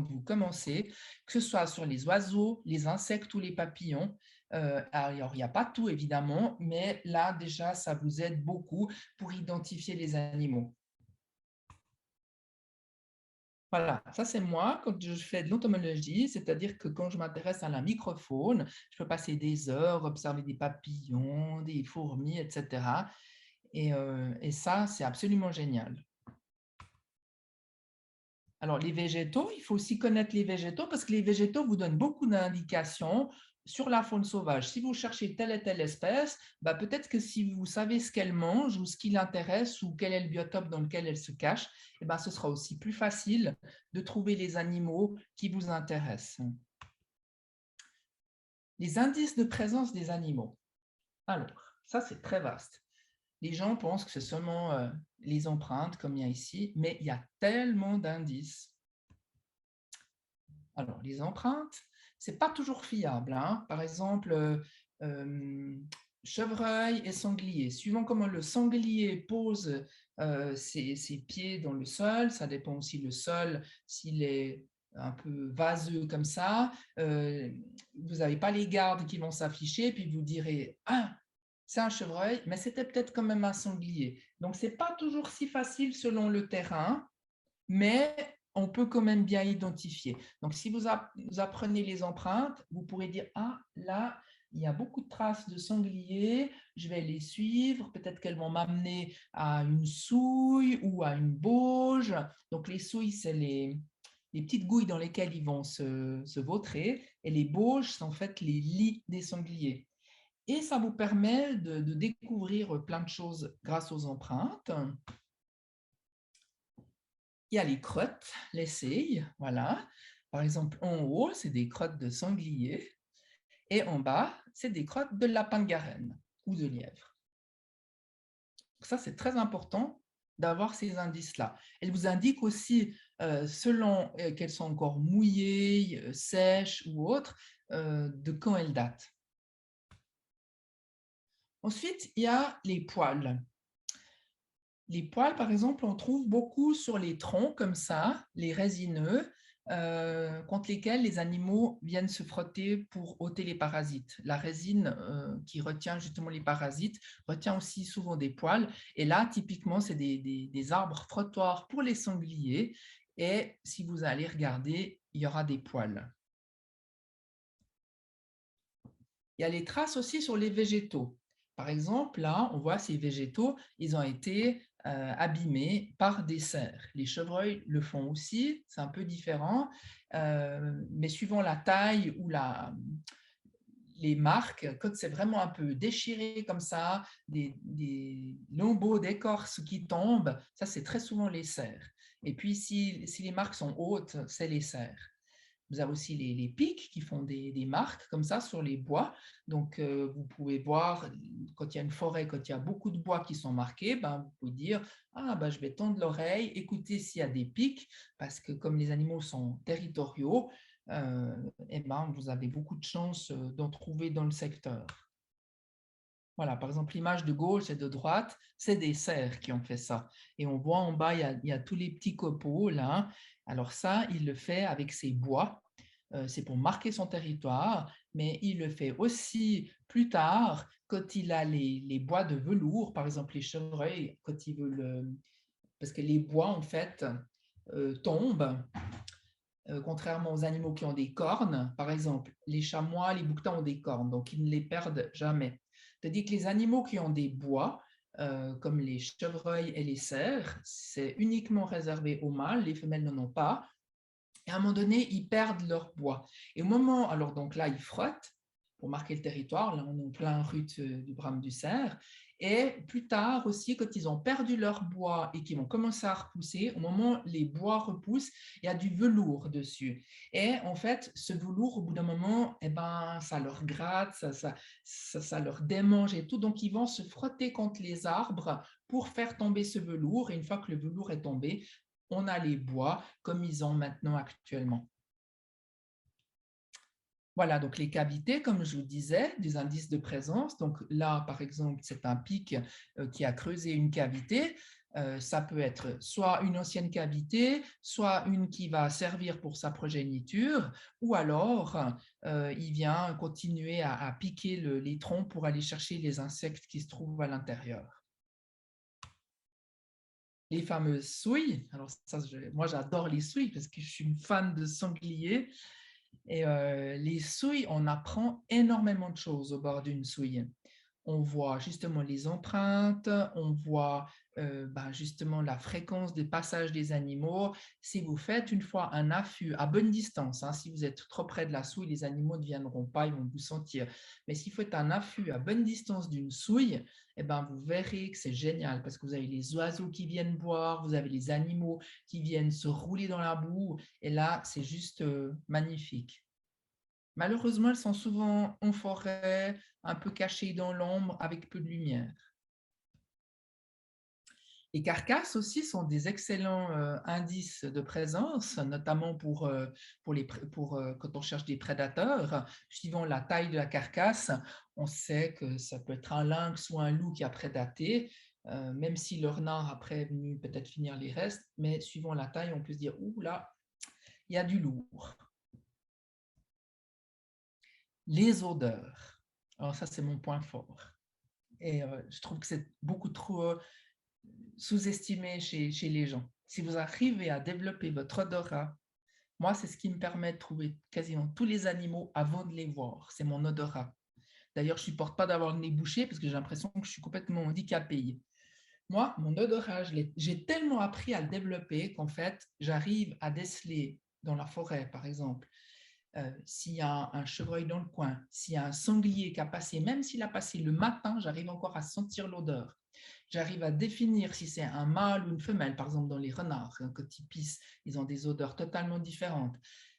vous commencez, que ce soit sur les oiseaux, les insectes ou les papillons. Alors, il n'y a pas tout évidemment, mais là déjà, ça vous aide beaucoup pour identifier les animaux. Voilà, ça c'est moi quand je fais de l'entomologie, c'est-à-dire que quand je m'intéresse à la microfaune, je peux passer des heures, observer des papillons, des fourmis, etc. Et ça, c'est absolument génial. Alors, les végétaux, il faut aussi connaître les végétaux parce que les végétaux vous donnent beaucoup d'indications sur la faune sauvage. Si vous cherchez telle et telle espèce, bah, peut-être que si vous savez ce qu'elle mange ou ce qui l'intéresse ou quel est le biotope dans lequel elle se cache, eh ben, ce sera aussi plus facile de trouver les animaux qui vous intéressent. Les indices de présence des animaux. Alors, ça c'est très vaste. Les gens pensent que c'est seulement les empreintes, comme il y a ici, mais il y a tellement d'indices. Alors, les empreintes, c'est pas toujours fiable, hein. Par exemple, chevreuil et sanglier. Suivant comment le sanglier pose ses pieds dans le sol, ça dépend aussi le sol, s'il est un peu vaseux comme ça, vous n'avez pas les gardes qui vont s'afficher, puis vous direz « Ah, c'est un chevreuil, mais c'était peut-être quand même un sanglier. » Donc, ce n'est pas toujours si facile selon le terrain, mais on peut quand même bien identifier. Donc, si vous apprenez les empreintes, vous pourrez dire, ah, là, il y a beaucoup de traces de sanglier, je vais les suivre, peut-être qu'elles vont m'amener à une souille ou à une bauge. Donc, les souilles, c'est les petites gouilles dans lesquelles ils vont se vautrer, et les bauges, c'est en fait les lits des sangliers. Et ça vous permet de découvrir plein de choses grâce aux empreintes. Il y a les crottes, les cils, voilà. Par exemple, en haut, c'est des crottes de sanglier et en bas, c'est des crottes de lapin de garenne ou de lièvre. Ça, c'est très important d'avoir ces indices-là. Elles vous indiquent aussi, selon qu'elles sont encore mouillées, sèches ou autres, de quand elles datent. Ensuite, il y a les poils. Les poils, par exemple, on trouve beaucoup sur les troncs comme ça, les résineux, contre lesquels les animaux viennent se frotter pour ôter les parasites. La résine qui retient justement les parasites retient aussi souvent des poils. Et là, typiquement, c'est des arbres frottoirs pour les sangliers. Et si vous allez regarder, il y aura des poils. Il y a les traces aussi sur les végétaux. Par exemple, là, on voit ces végétaux, ils ont été abîmés par des cerfs. Les chevreuils le font aussi, c'est un peu différent, mais suivant la taille ou les marques, quand c'est vraiment un peu déchiré comme ça, des lambeaux d'écorce qui tombent, ça c'est très souvent les cerfs. Et puis si les marques sont hautes, c'est les cerfs. Vous avez aussi les pics qui font des marques comme ça sur les bois. Donc, vous pouvez voir, quand il y a une forêt, quand il y a beaucoup de bois qui sont marqués, ben, vous pouvez dire, ah, ben, je vais tendre l'oreille, écouter s'il y a des pics, parce que comme les animaux sont territoriaux, eh ben, vous avez beaucoup de chances d'en trouver dans le secteur. Voilà, par exemple, l'image de gauche et de droite, c'est des cerfs qui ont fait ça. Et on voit en bas, il y a tous les petits copeaux là. Alors ça, il le fait avec ses bois. C'est pour marquer son territoire, mais il le fait aussi plus tard quand il a les bois de velours, par exemple les chevreuils, quand il veut parce que les bois, en fait, tombent, contrairement aux animaux qui ont des cornes. Par exemple, les chamois, les bouquetins ont des cornes, donc ils ne les perdent jamais. C'est-à-dire que les animaux qui ont des bois, comme les chevreuils et les cerfs, c'est uniquement réservé aux mâles, les femelles n'en ont pas. Et à un moment donné, ils perdent leur bois. Et au moment, alors donc là, ils frottent pour marquer le territoire. Là, on est en plein rut du brame du cerf. Et plus tard aussi, quand ils ont perdu leur bois et qu'ils vont commencer à repousser, au moment où les bois repoussent, il y a du velours dessus. Et en fait, ce velours, au bout d'un moment, eh ben, ça leur gratte, ça leur démange et tout. Donc, ils vont se frotter contre les arbres pour faire tomber ce velours. Et une fois que le velours est tombé, on a les bois comme ils ont maintenant actuellement. Voilà, donc les cavités, comme je vous disais, des indices de présence. Donc là, par exemple, c'est un pic qui a creusé une cavité. Ça peut être soit une ancienne cavité, soit une qui va servir pour sa progéniture, ou alors il vient continuer à piquer les troncs pour aller chercher les insectes qui se trouvent à l'intérieur. Les fameuses souilles. Alors ça, moi, j'adore les souilles parce que je suis une fan de sanglier. Et les souilles, on apprend énormément de choses au bord d'une souille. On voit justement les empreintes, on voit justement la fréquence des passages des animaux. Si vous faites une fois un affût à bonne distance, hein, si vous êtes trop près de la souille, les animaux ne viendront pas, ils vont vous sentir. Mais si vous faites un affût à bonne distance d'une souille, eh ben, vous verrez que c'est génial parce que vous avez les oiseaux qui viennent boire, vous avez les animaux qui viennent se rouler dans la boue. Et là, c'est juste magnifique. Malheureusement, elles sont souvent en forêt, un peu cachées dans l'ombre, avec peu de lumière. Les carcasses aussi sont des excellents indices de présence, notamment pour quand on cherche des prédateurs. Suivant la taille de la carcasse, on sait que ça peut être un lynx ou un loup qui a prédaté, même si le renard après est venu peut-être finir les restes, mais suivant la taille, on peut se dire, ouh là, il y a du lourd. Les odeurs. Alors ça, c'est mon point fort. Et je trouve que c'est beaucoup trop sous-estimé chez les gens. Si vous arrivez à développer votre odorat, moi, c'est ce qui me permet de trouver quasiment tous les animaux avant de les voir. C'est mon odorat. D'ailleurs, je ne supporte pas d'avoir le nez bouché parce que j'ai l'impression que je suis complètement handicapée. Moi, mon odorat, j'ai tellement appris à le développer qu'en fait, j'arrive à déceler dans la forêt, par exemple, s'il y a un chevreuil dans le coin, s'il y a un sanglier qui a passé, même s'il a passé le matin, j'arrive encore à sentir l'odeur. J'arrive à définir si c'est un mâle ou une femelle, par exemple dans les renards, quand ils pissent, ils ont des odeurs totalement différentes.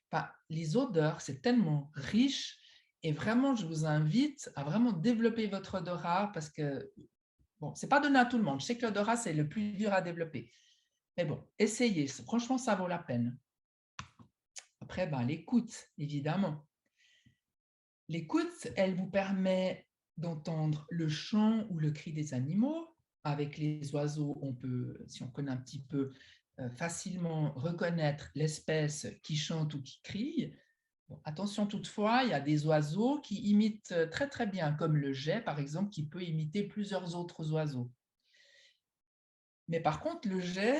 Enfin, les odeurs, c'est tellement riche et vraiment, je vous invite à vraiment développer votre odorat parce que, bon, ce n'est pas donné à tout le monde. Je sais que l'odorat, c'est le plus dur à développer. Mais bon, essayez, franchement, ça vaut la peine. Après, l'écoute, évidemment. L'écoute, elle vous permet d'entendre le chant ou le cri des animaux. Avec les oiseaux, on peut, si on connaît un petit peu, facilement reconnaître l'espèce qui chante ou qui crie. Bon, attention toutefois, il y a des oiseaux qui imitent très très bien, comme le geai par exemple, qui peut imiter plusieurs autres oiseaux. Mais par contre, le geai,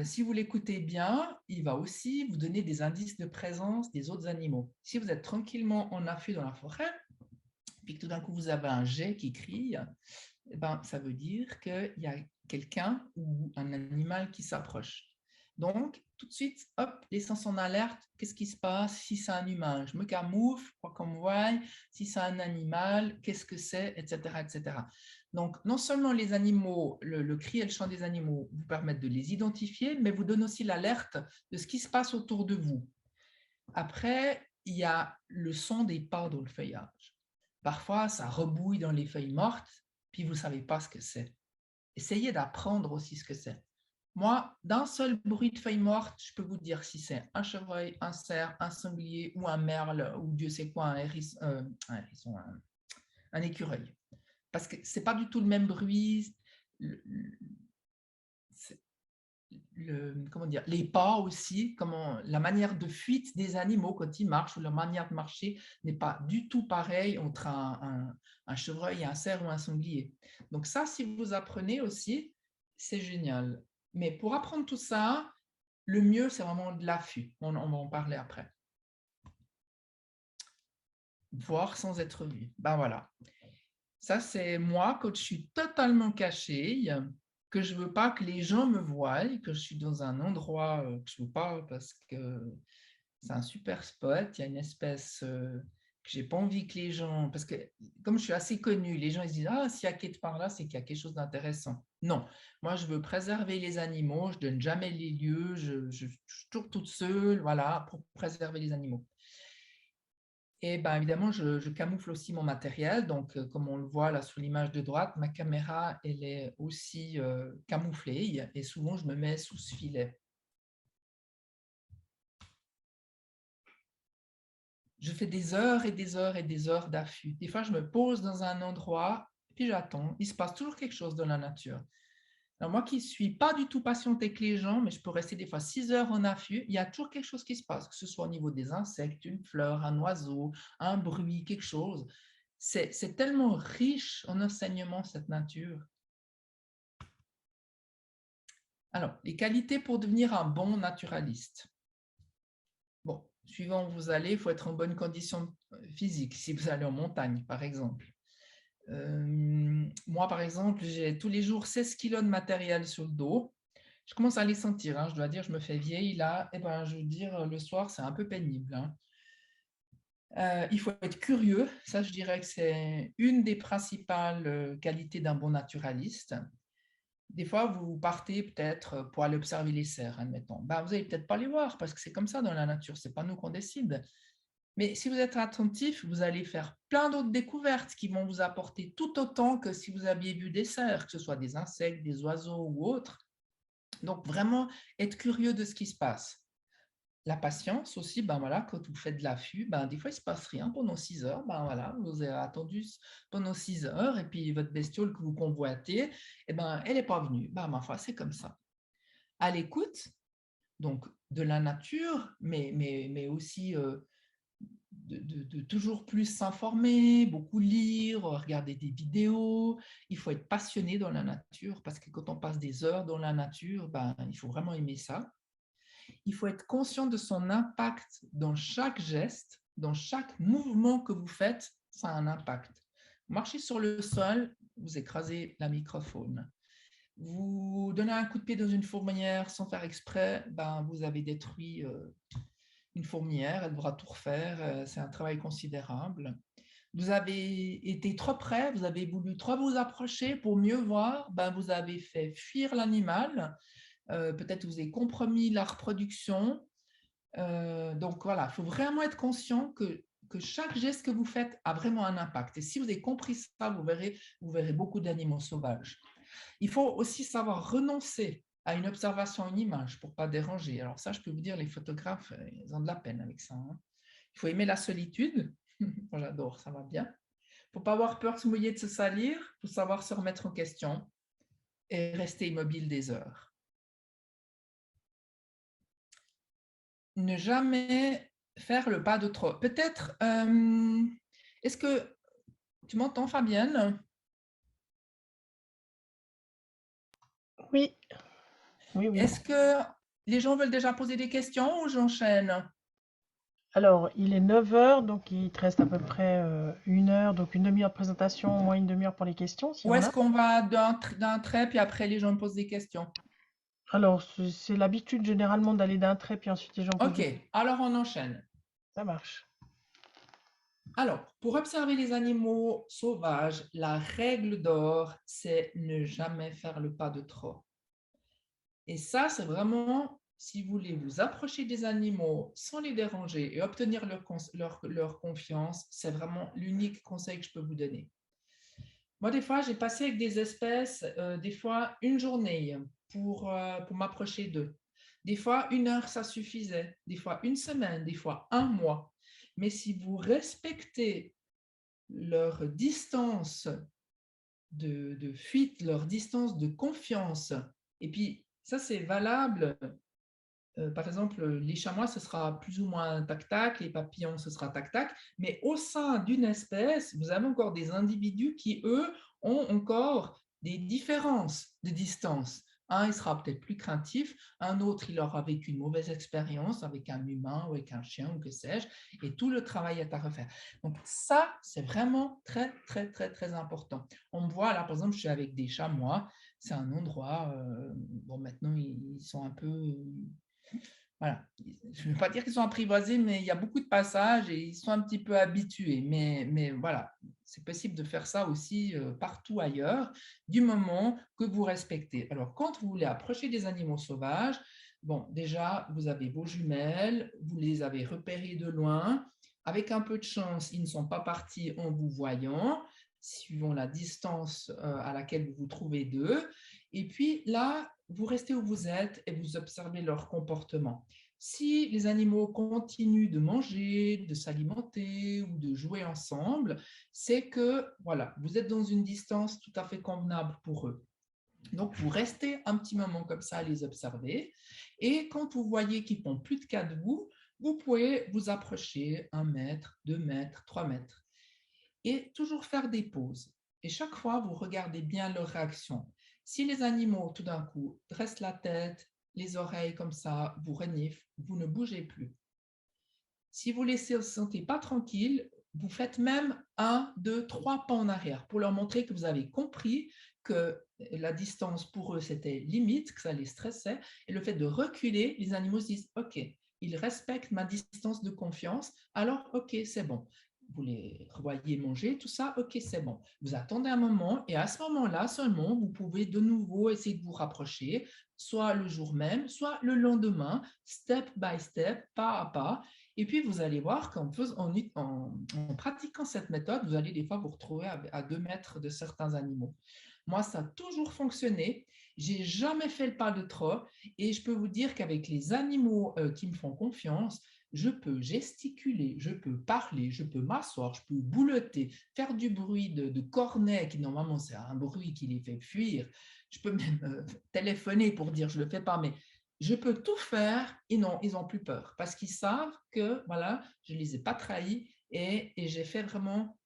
si vous l'écoutez bien, il va aussi vous donner des indices de présence des autres animaux. Si vous êtes tranquillement en affût dans la forêt, puis que tout d'un coup vous avez un geai qui crie, eh ben, ça veut dire qu'il y a quelqu'un ou un animal qui s'approche. Donc, tout de suite, hop, les sens en alerte, qu'est-ce qui se passe si c'est un humain? Je me camoufle, pour qu'on me voie, si c'est un animal, qu'est-ce que c'est, etc., etc. Donc, non seulement les animaux, le cri et le chant des animaux vous permettent de les identifier, mais vous donnent aussi l'alerte de ce qui se passe autour de vous. Après, il y a le son des pas dans le feuillage. Parfois, ça rebouille dans les feuilles mortes, puis vous ne savez pas ce que c'est. Essayez d'apprendre aussi ce que c'est. Moi, d'un seul bruit de feuilles mortes, je peux vous dire si c'est un chevreuil, un cerf, un sanglier ou un merle, ou Dieu sait quoi, un écureuil. parce que ce n'est pas du tout le même bruit. Le, comment dire, les pas aussi, la manière de fuite des animaux quand ils marchent ou leur manière de marcher n'est pas du tout pareille entre un chevreuil, un cerf ou un sanglier. Donc ça, si vous apprenez aussi, c'est génial. Mais pour apprendre tout ça, le mieux, c'est vraiment de l'affût. On va en parler après. Voir sans être vu. Ben voilà. Ça, c'est moi quand je suis totalement cachée, que je ne veux pas que les gens me voient, que je suis dans un endroit que je ne veux pas parce que c'est un super spot. Il y a une espèce que je n'ai pas envie que les gens... Parce que comme je suis assez connue, les gens ils se disent « Ah, s'il y a Kate par là, c'est qu'il y a quelque chose d'intéressant. » Non, moi, je veux préserver les animaux. Je ne donne jamais les lieux. Je suis toujours toute seule, voilà, pour préserver les animaux. Et ben, évidemment, je camoufle aussi mon matériel. Donc, comme on le voit là sur l'image de droite, ma caméra, elle est aussi camouflée. Et souvent, je me mets sous ce filet. Je fais des heures et des heures et des heures d'affût. Des fois, je me pose dans un endroit, puis j'attends. Il se passe toujours quelque chose dans la nature. Alors, moi qui ne suis pas du tout patiente avec les gens, mais je peux rester des fois 6 heures en affût, il y a toujours quelque chose qui se passe, que ce soit au niveau des insectes, une fleur, un oiseau, un bruit, quelque chose. C'est tellement riche en enseignement, cette nature. Alors, les qualités pour devenir un bon naturaliste. Bon, suivant où vous allez, il faut être en bonne condition physique, si vous allez en montagne, par exemple. Moi, par exemple, j'ai tous les jours 16 kilos de matériel sur le dos. Je commence à les sentir, hein. Je dois dire, je me fais vieille là. Et ben, je veux dire, le soir, c'est un peu pénible, hein. Il faut être curieux. Ça, je dirais que c'est une des principales qualités d'un bon naturaliste. Des fois, vous partez peut-être pour aller observer les cerfs, admettons. Ben, vous n'allez peut-être pas les voir parce que c'est comme ça dans la nature. Ce n'est pas nous qu'on décide. Mais si vous êtes attentif, vous allez faire plein d'autres découvertes qui vont vous apporter tout autant que si vous aviez vu des cerfs, que ce soit des insectes, des oiseaux ou autres. Donc, vraiment, être curieux de ce qui se passe. La patience aussi, ben voilà, quand vous faites de l'affût, ben des fois il ne se passe rien pendant 6 heures, ben voilà, vous avez attendu pendant 6 heures et puis votre bestiole que vous convoitez, eh ben, elle n'est pas venue. Ben, ma foi, c'est comme ça. À l'écoute, donc de la nature, mais aussi de toujours plus s'informer, beaucoup lire, regarder des vidéos. Il faut être passionné dans la nature parce que quand on passe des heures dans la nature, ben, il faut vraiment aimer ça. Il faut être conscient de son impact dans chaque geste, dans chaque mouvement que vous faites, ça a un impact. Vous marchez sur le sol, vous écrasez la microfaune. Vous donnez un coup de pied dans une fourmilière sans faire exprès, ben, vous avez détruit une fourmilière, elle devra tout refaire, c'est un travail considérable. Vous avez été trop près, vous avez voulu trop vous approcher pour mieux voir, ben, vous avez fait fuir l'animal, peut-être vous avez compromis la reproduction. Donc voilà, il faut vraiment être conscient que chaque geste que vous faites a vraiment un impact. Et si vous avez compris ça, vous verrez beaucoup d'animaux sauvages. Il faut aussi savoir renoncer à une observation, une image pour ne pas déranger. Alors ça, je peux vous dire, les photographes, ils ont de la peine avec ça, hein. Il faut aimer la solitude. Moi, j'adore, ça va bien. Il ne faut pas avoir peur de se mouiller, de se salir. Il faut savoir se remettre en question et rester immobile des heures. Ne jamais faire le pas de trop. Peut-être, est-ce que tu m'entends, Fabienne? Oui, oui, oui. Est-ce que les gens veulent déjà poser des questions ou j'enchaîne? Alors, il est 9 heures, donc il te reste à peu près 1 heure, donc une demi-heure de présentation, au moins une demi-heure pour les questions, s'il y Ou en est-ce a. qu'on va d'un trait, puis après les gens me posent des questions? Alors, c'est l'habitude généralement d'aller d'un trait, puis ensuite les gens posent Ok, des questions. alors on enchaîne. Ça marche. Alors, pour observer les animaux sauvages, la règle d'or, c'est ne jamais faire le pas de trop. Et ça, c'est vraiment, si vous voulez vous approcher des animaux sans les déranger et obtenir leur confiance, c'est vraiment l'unique conseil que je peux vous donner. Moi, des fois, j'ai passé avec des espèces, des fois une journée pour m'approcher d'eux. Des fois, 1 heure, ça suffisait. Des fois, une semaine, des fois, un mois. Mais si vous respectez leur distance de fuite, leur distance de confiance. Et puis, ça, c'est valable. Par exemple, les chamois, ce sera plus ou moins tac-tac, les papillons, ce sera tac-tac, mais au sein d'une espèce, vous avez encore des individus qui, eux, ont encore des différences de distance. Un, il sera peut-être plus craintif, un autre, il aura vécu une mauvaise expérience avec un humain ou avec un chien ou que sais-je, et tout le travail est à refaire. Donc ça, c'est vraiment très, très, très, très important. On me voit là, par exemple, je suis avec des chamois, c'est un endroit, bon, maintenant, ils sont un peu voilà. Je ne veux pas dire qu'ils sont apprivoisés, mais il y a beaucoup de passages et ils sont un petit peu habitués. Mais voilà, c'est possible de faire ça aussi partout ailleurs, du moment que vous respectez. Alors, quand vous voulez approcher des animaux sauvages, bon, déjà, vous avez vos jumelles, vous les avez repérées de loin. Avec un peu de chance, ils ne sont pas partis en vous voyant, suivant la distance à laquelle vous vous trouvez d'eux. Et puis là, vous restez où vous êtes et vous observez leur comportement. Si les animaux continuent de manger, de s'alimenter ou de jouer ensemble, c'est que voilà, vous êtes dans une distance tout à fait convenable pour eux. Donc, vous restez un petit moment comme ça à les observer. Et quand vous voyez qu'ils font plus de cas de vous, vous pouvez vous approcher 1 mètre, 2 mètres, 3 mètres et toujours faire des pauses. Et chaque fois, vous regardez bien leur réaction. Si les animaux, tout d'un coup, dressent la tête, les oreilles comme ça, vous reniflent, vous ne bougez plus. Si vous ne les sentez pas tranquilles, vous faites même 1, 2, 3 pas en arrière pour leur montrer que vous avez compris que la distance pour eux, c'était limite, que ça les stressait. Et le fait de reculer, les animaux se disent « Ok, ils respectent ma distance de confiance, alors ok, c'est bon. » Vous les revoyez manger, tout ça, ok, c'est bon. Vous attendez un moment et à ce moment-là seulement, vous pouvez de nouveau essayer de vous rapprocher, soit le jour même, soit le lendemain, step by step, pas à pas. Et puis, vous allez voir en pratiquant cette méthode, vous allez des fois vous retrouver à 2 mètres de certains animaux. Moi, ça a toujours fonctionné. J'ai jamais fait le pas de trop. Et je peux vous dire qu'avec les animaux qui me font confiance, je peux gesticuler, je peux parler, je peux m'asseoir, je peux boulotter, faire du bruit de cornet, qui normalement c'est un bruit qui les fait fuir. Je peux même téléphoner pour dire je ne le fais pas, mais je peux tout faire et non, ils n'ont plus peur parce qu'ils savent que voilà, je ne les ai pas trahis et j'ai fait vraiment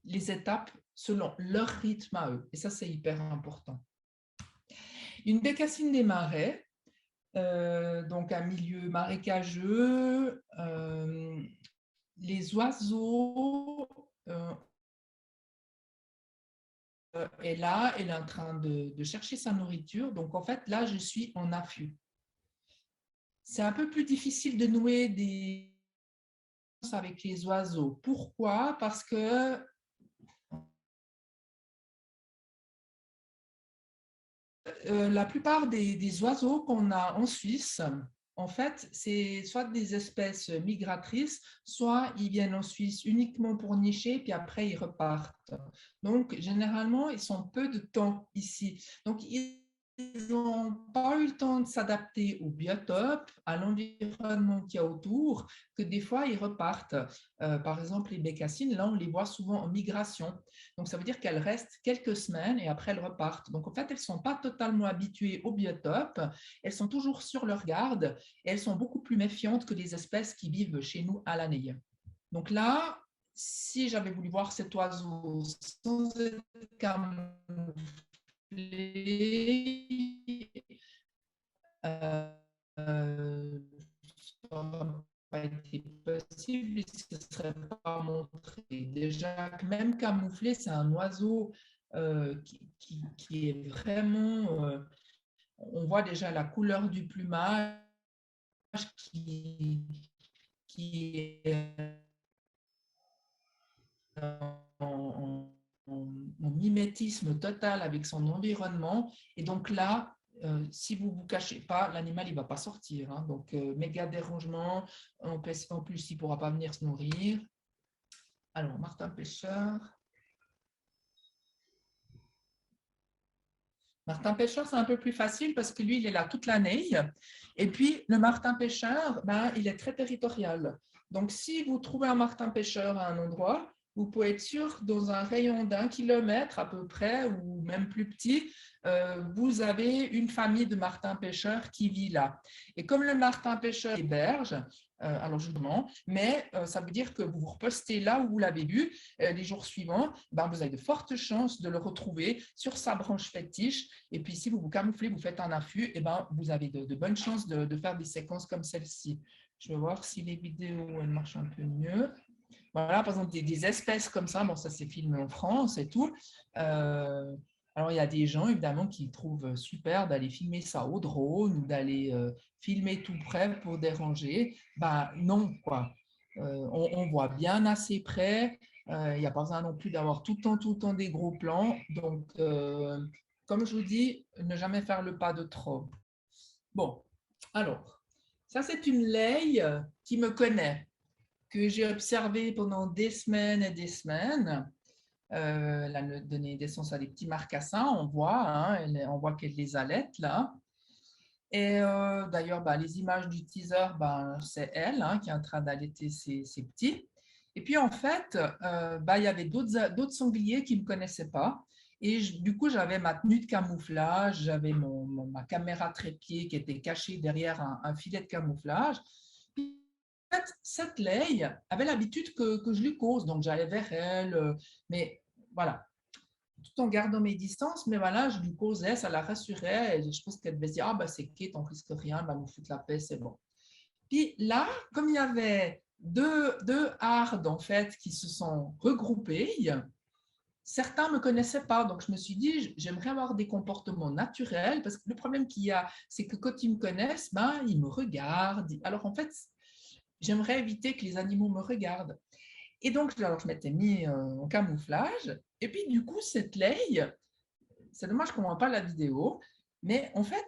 les étapes selon leur rythme à eux. Et ça, c'est hyper important. Une bécassine des marais, donc un milieu marécageux, les oiseaux, et là, elle est en train de chercher sa nourriture. Donc, en fait, là, je suis en affût. C'est un peu plus difficile de nouer des avec les oiseaux. Pourquoi? Parce que la plupart des oiseaux qu'on a en Suisse, en fait, c'est soit des espèces migratrices, soit ils viennent en Suisse uniquement pour nicher, puis après ils repartent. Donc, généralement, ils sont peu de temps ici. Donc, ils n'ont pas eu le temps de s'adapter au biotope, à l'environnement qu'il y a autour, que des fois, ils repartent. Par exemple, les bécassines, là, on les voit souvent en migration. Donc, ça veut dire qu'elles restent quelques semaines et après, elles repartent. Donc, en fait, elles ne sont pas totalement habituées au biotope. Elles sont toujours sur leur garde et elles sont beaucoup plus méfiantes que les espèces qui vivent chez nous à l'année. Donc là, si j'avais voulu voir cet oiseau sans être camouflé, ça n'aurait pas été possible et ce ne serait pas montré. Déjà, même camouflé, c'est un oiseau qui est vraiment... on voit déjà la couleur du plumage qui est en mimétisme total avec son environnement. Et donc là, si vous ne vous cachez pas, l'animal ne va pas sortir. Hein. Donc, méga dérangement. En plus, il ne pourra pas venir se nourrir. Alors, Martin Pêcheur. Martin Pêcheur, c'est un peu plus facile parce que lui, il est là toute l'année. Et puis, le martin pêcheur, ben, il est très territorial. Donc, si vous trouvez un martin pêcheur à un endroit, vous pouvez être sûr, dans un rayon d'1 kilomètre à peu près, ou même plus petit, vous avez une famille de martins pêcheurs qui vit là. Et comme le martin pêcheur héberge, alors je vous demande, mais ça veut dire que vous vous repostez là où vous l'avez vu, les jours suivants, ben, vous avez de fortes chances de le retrouver sur sa branche fétiche. Et puis si vous vous camouflez, vous faites un affût, et ben, vous avez de bonnes chances de faire des séquences comme celle-ci. Je vais voir si les vidéos elles marchent un peu mieux. Voilà, par exemple, des espèces comme ça, bon, ça c'est filmé en France et tout. Alors, il y a des gens, évidemment, qui trouvent super d'aller filmer ça au drone ou d'aller filmer tout près pour déranger. Ben non, quoi. On voit bien assez près. Il n'y a pas besoin non plus d'avoir tout le temps des gros plans. Donc, comme je vous dis, ne jamais faire le pas de trop. Bon, alors, ça c'est une laie qui me connaît, que j'ai observé pendant des semaines et des semaines. Elle a donné naissance à des petits marcassins, on voit, hein, on voit qu'elle les allaite là. Et d'ailleurs, bah, les images du teaser, bah, c'est elle hein, qui est en train d'allaiter ses petits. Et puis en fait, bah, il y avait d'autres sangliers qui ne me connaissaient pas. Et du coup, j'avais ma tenue de camouflage, j'avais ma caméra trépied qui était cachée derrière un filet de camouflage. Puis, en fait, cette Leigh avait l'habitude que je lui cause, donc j'allais vers elle, mais voilà, tout en gardant mes distances, mais voilà, je lui causais, ça la rassurait, et je pense qu'elle devait se dire, ah ben c'est Kate, on risque rien, elle va nous foutre la paix, c'est bon. Puis là, comme il y avait deux hardes en fait qui se sont regroupées, certains ne me connaissaient pas, donc je me suis dit, j'aimerais avoir des comportements naturels, parce que le problème qu'il y a, c'est que quand ils me connaissent, ben, ils me regardent. Alors en fait, j'aimerais éviter que les animaux me regardent. Et donc, alors, je m'étais mis en camouflage. Et puis, du coup, cette Leigh, c'est dommage qu'on ne voit pas la vidéo, mais en fait,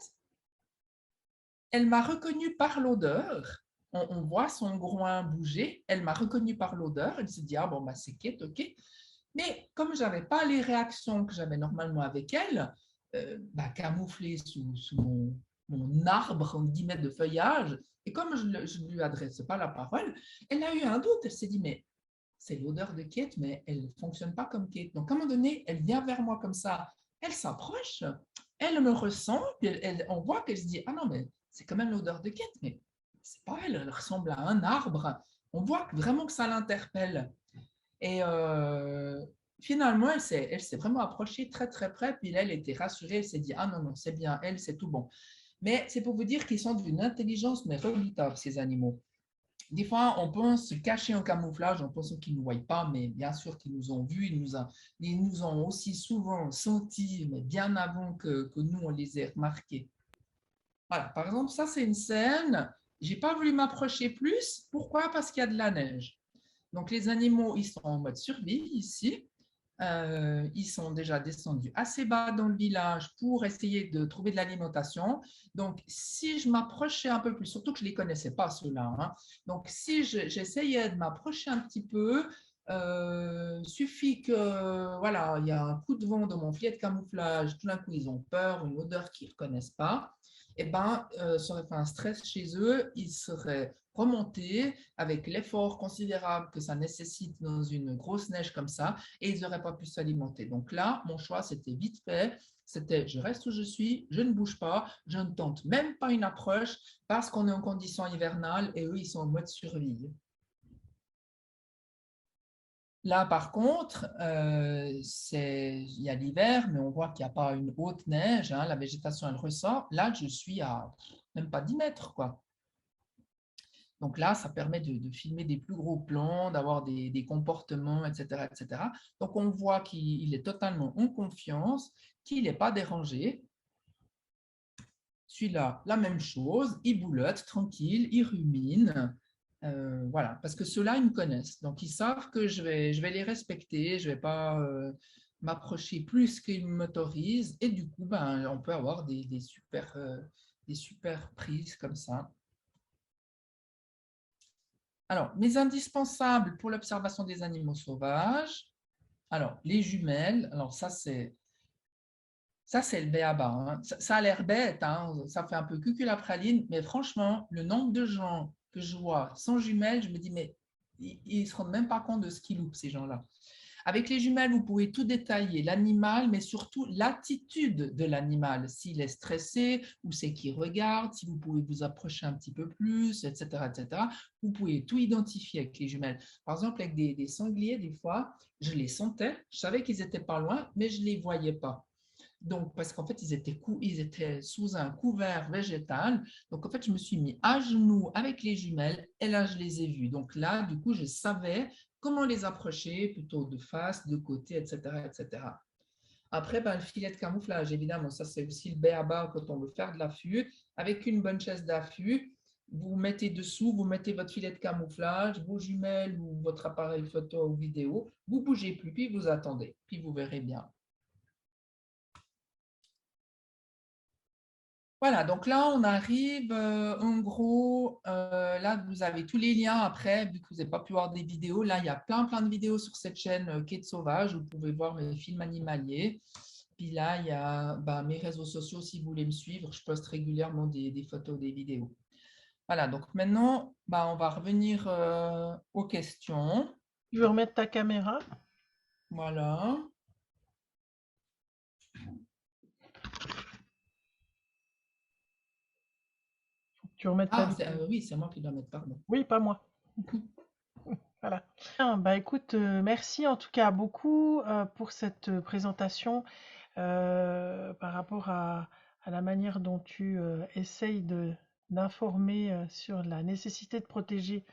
elle m'a reconnue par l'odeur. On voit son groin bouger. Elle m'a reconnue par l'odeur. Elle s'est dit, ah bon, bah, c'est Kate, ok. Mais comme je n'avais pas les réactions que j'avais normalement avec elle, bah, camouflée sous mon arbre, en guillemets, de feuillage, et comme je ne lui adresse pas la parole, elle a eu un doute. Elle s'est dit, mais c'est l'odeur de Kate, mais elle ne fonctionne pas comme Kate. Donc, à un moment donné, elle vient vers moi comme ça, elle s'approche, elle me ressent, puis on voit qu'elle se dit, ah non, mais c'est quand même l'odeur de Kate, mais c'est pas elle, elle ressemble à un arbre. On voit vraiment que ça l'interpelle. Et finalement, elle s'est vraiment approchée très, très près, puis là, elle était rassurée, elle s'est dit, ah non, non, c'est bien elle, c'est tout bon. Mais c'est pour vous dire qu'ils sont d'une intelligence, mais redoutable, ces animaux. Des fois, on pense se cacher en camouflage en pensant qu'ils ne nous voient pas, mais bien sûr qu'ils nous ont vus, ils nous ont aussi souvent sentis, mais bien avant que nous, on les ait remarqués. Voilà, par exemple, ça, c'est une scène, j'ai pas voulu m'approcher plus. Pourquoi? Parce qu'il y a de la neige. Donc, les animaux, ils sont en mode survie ici. Ils sont déjà descendus assez bas dans le village pour essayer de trouver de l'alimentation. Donc, si je m'approchais un peu plus, surtout que je ne les connaissais pas ceux-là, hein, donc si j'essayais de m'approcher un petit peu, suffit que voilà, il y a un coup de vent dans mon filet de camouflage, tout d'un coup ils ont peur, une odeur qu'ils ne reconnaissent pas, et ben, ça aurait fait un stress chez eux, ils seraient remontés avec l'effort considérable que ça nécessite dans une grosse neige comme ça, et ils n'auraient pas pu s'alimenter. Donc là, mon choix, c'était vite fait. C'était je reste où je suis, je ne bouge pas, je ne tente même pas une approche parce qu'on est en condition hivernale et eux, ils sont en mode survie. Là, par contre, il y a l'hiver, mais on voit qu'il n'y a pas une haute neige, hein, la végétation, elle ressort. Là, je suis à même pas 10 mètres, quoi. Donc là, ça permet de filmer des plus gros plans, d'avoir des comportements, etc., etc. Donc on voit qu'il est totalement en confiance, qu'il n'est pas dérangé. Celui-là, la même chose, il boulotte tranquille, il rumine. Voilà, parce que ceux-là, ils me connaissent. Donc ils savent que je vais les respecter, je ne vais pas m'approcher plus qu'ils m'autorisent. Et du coup, ben, on peut avoir des super prises comme ça. Alors, mes indispensables pour l'observation des animaux sauvages. Alors, les jumelles. Alors, ça, c'est le béaba. Hein. Ça a l'air bête, hein. Ça fait un peu cucul la praline, mais franchement, le nombre de gens que je vois sans jumelles, je me dis, mais ils ne se rendent même pas compte de ce qu'ils loupent, ces gens-là. Avec les jumelles, vous pouvez tout détailler, l'animal, mais surtout l'attitude de l'animal. S'il est stressé, où c'est qu'il regarde, si vous pouvez vous approcher un petit peu plus, etc., etc. Vous pouvez tout identifier avec les jumelles. Par exemple, avec des sangliers, des fois, je les sentais, je savais qu'ils n'étaient pas loin, mais je ne les voyais pas. Donc, parce qu'en fait, ils étaient sous un couvert végétal. Donc, en fait, je me suis mis à genoux avec les jumelles et là, je les ai vus. Donc là, du coup, je savais comment les approcher, plutôt de face, de côté, etc., etc. Après, ben, le filet de camouflage, évidemment, ça, c'est aussi le b.a.-ba quand on veut faire de l'affût. Avec une bonne chaise d'affût, vous mettez dessous, vous mettez votre filet de camouflage, vos jumelles ou votre appareil photo ou vidéo, vous ne bougez plus, puis vous attendez, puis vous verrez bien. Voilà, donc là, on arrive en gros, là, vous avez tous les liens après, vu que vous n'avez pas pu voir des vidéos. Là, il y a plein de vidéos sur cette chaîne Quête Sauvage. Vous pouvez voir mes films animaliers. Puis là, il y a mes réseaux sociaux si vous voulez me suivre. Je poste régulièrement des photos, des vidéos. Voilà, donc maintenant, on va revenir aux questions. Tu veux remettre ta caméra? Voilà. Tu veux remettre ta Ah, vidéo? oui, c'est moi qui dois mettre, pardon. Oui, pas moi. Voilà. Bien, bah écoute, merci en tout cas beaucoup pour cette présentation par rapport à la manière dont tu essayes d'informer sur la nécessité de protéger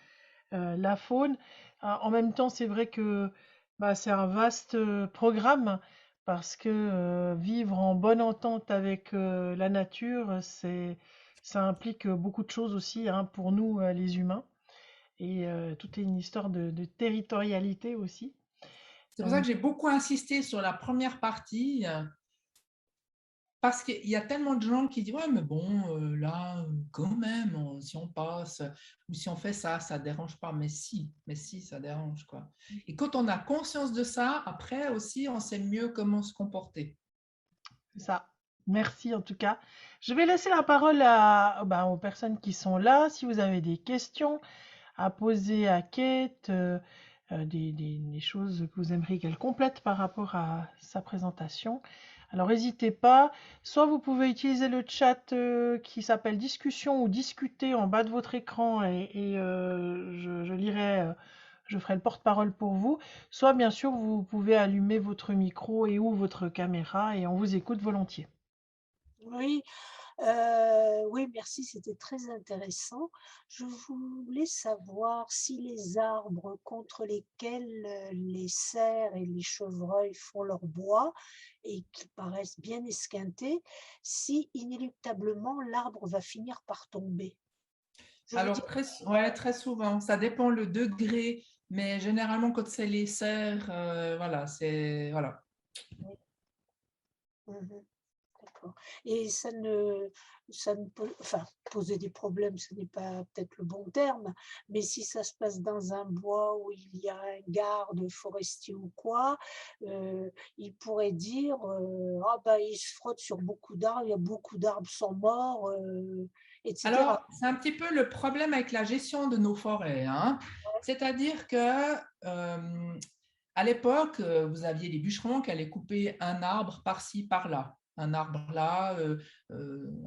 la faune. En même temps, c'est vrai que c'est un vaste programme parce que vivre en bonne entente avec la nature, ça implique beaucoup de choses aussi hein, pour nous, les humains. Et tout est une histoire de territorialité aussi. C'est pour ça Euh, que j'ai beaucoup insisté sur la première partie. Parce qu'il y a tellement de gens qui disent ouais mais bon là quand même si on passe ou si on fait ça ça dérange pas mais si ça dérange quoi. Et quand on a conscience de ça après aussi on sait mieux comment se comporter. c'est ça. Merci en tout cas. Je vais laisser la parole aux personnes qui sont là. Si vous avez des questions à poser à Kate, des choses que vous aimeriez qu'elle complète par rapport à sa présentation. Alors n'hésitez pas, soit vous pouvez utiliser le chat qui s'appelle discussion ou discuter en bas de votre écran et je lirai, je ferai le porte-parole pour vous, soit bien sûr vous pouvez allumer votre micro et ou votre caméra et on vous écoute volontiers. Oui, oui, merci, c'était très intéressant. Je voulais savoir si les arbres contre lesquels les cerfs et les chevreuils font leur bois et qui paraissent bien esquintés, si inéluctablement l'arbre va finir par tomber. Je veux Alors dire, très souvent ça dépend le degré mais généralement quand c'est les serres voilà c'est voilà. oui, mhm. D'accord. Et ça ne peut, enfin, poser des problèmes, ce n'est pas peut-être le bon terme, mais si ça se passe dans un bois où il y a un garde forestier ou quoi, il pourrait dire ah bah il se frotte sur beaucoup d'arbres, il y a beaucoup d'arbres sont morts, etc. Alors, c'est un petit peu le problème avec la gestion de nos forêts, hein. C'est-à-dire que à l'époque, vous aviez des bûcherons qui allaient couper un arbre par-ci, par-là. Un arbre là,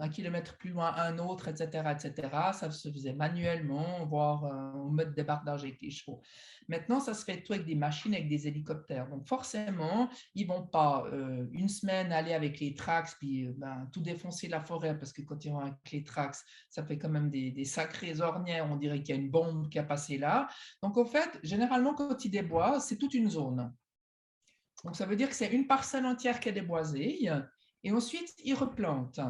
1 kilomètre plus loin, un autre, etc., etc. Ça se faisait manuellement, voire en mode débardage avec les chevaux. Maintenant, ça se fait tout avec des machines, avec des hélicoptères. Donc, forcément, ils ne vont pas une semaine aller avec les Trax puis tout défoncer la forêt parce que quand ils vont avec les Trax, ça fait quand même des sacrées ornières. On dirait qu'il y a une bombe qui a passé là. Donc, en fait, généralement, quand ils déboisent, c'est toute une zone. Donc, ça veut dire que c'est une parcelle entière qui est déboisée et ensuite, ils replantent.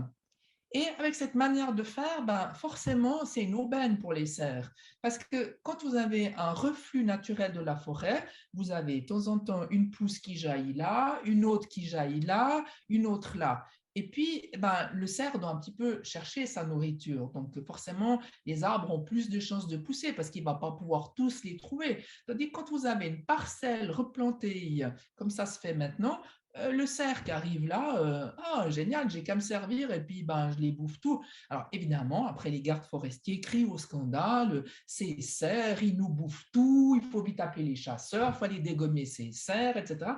Et avec cette manière de faire, forcément, c'est une aubaine pour les cerfs. Parce que quand vous avez un reflux naturel de la forêt, vous avez de temps en temps une pousse qui jaillit là, une autre qui jaillit là, une autre là. Et puis, le cerf doit un petit peu chercher sa nourriture. Donc, forcément, les arbres ont plus de chances de pousser parce qu'il ne va pas pouvoir tous les trouver. Tandis que quand vous avez une parcelle replantée, comme ça se fait maintenant, Le cerf qui arrive là, génial, j'ai qu'à me servir et puis je les bouffe tout. Alors évidemment, après les gardes forestiers crient au scandale, ces cerfs, ils nous bouffent tout, il faut vite appeler les chasseurs, il faut aller dégommer ces cerfs, etc.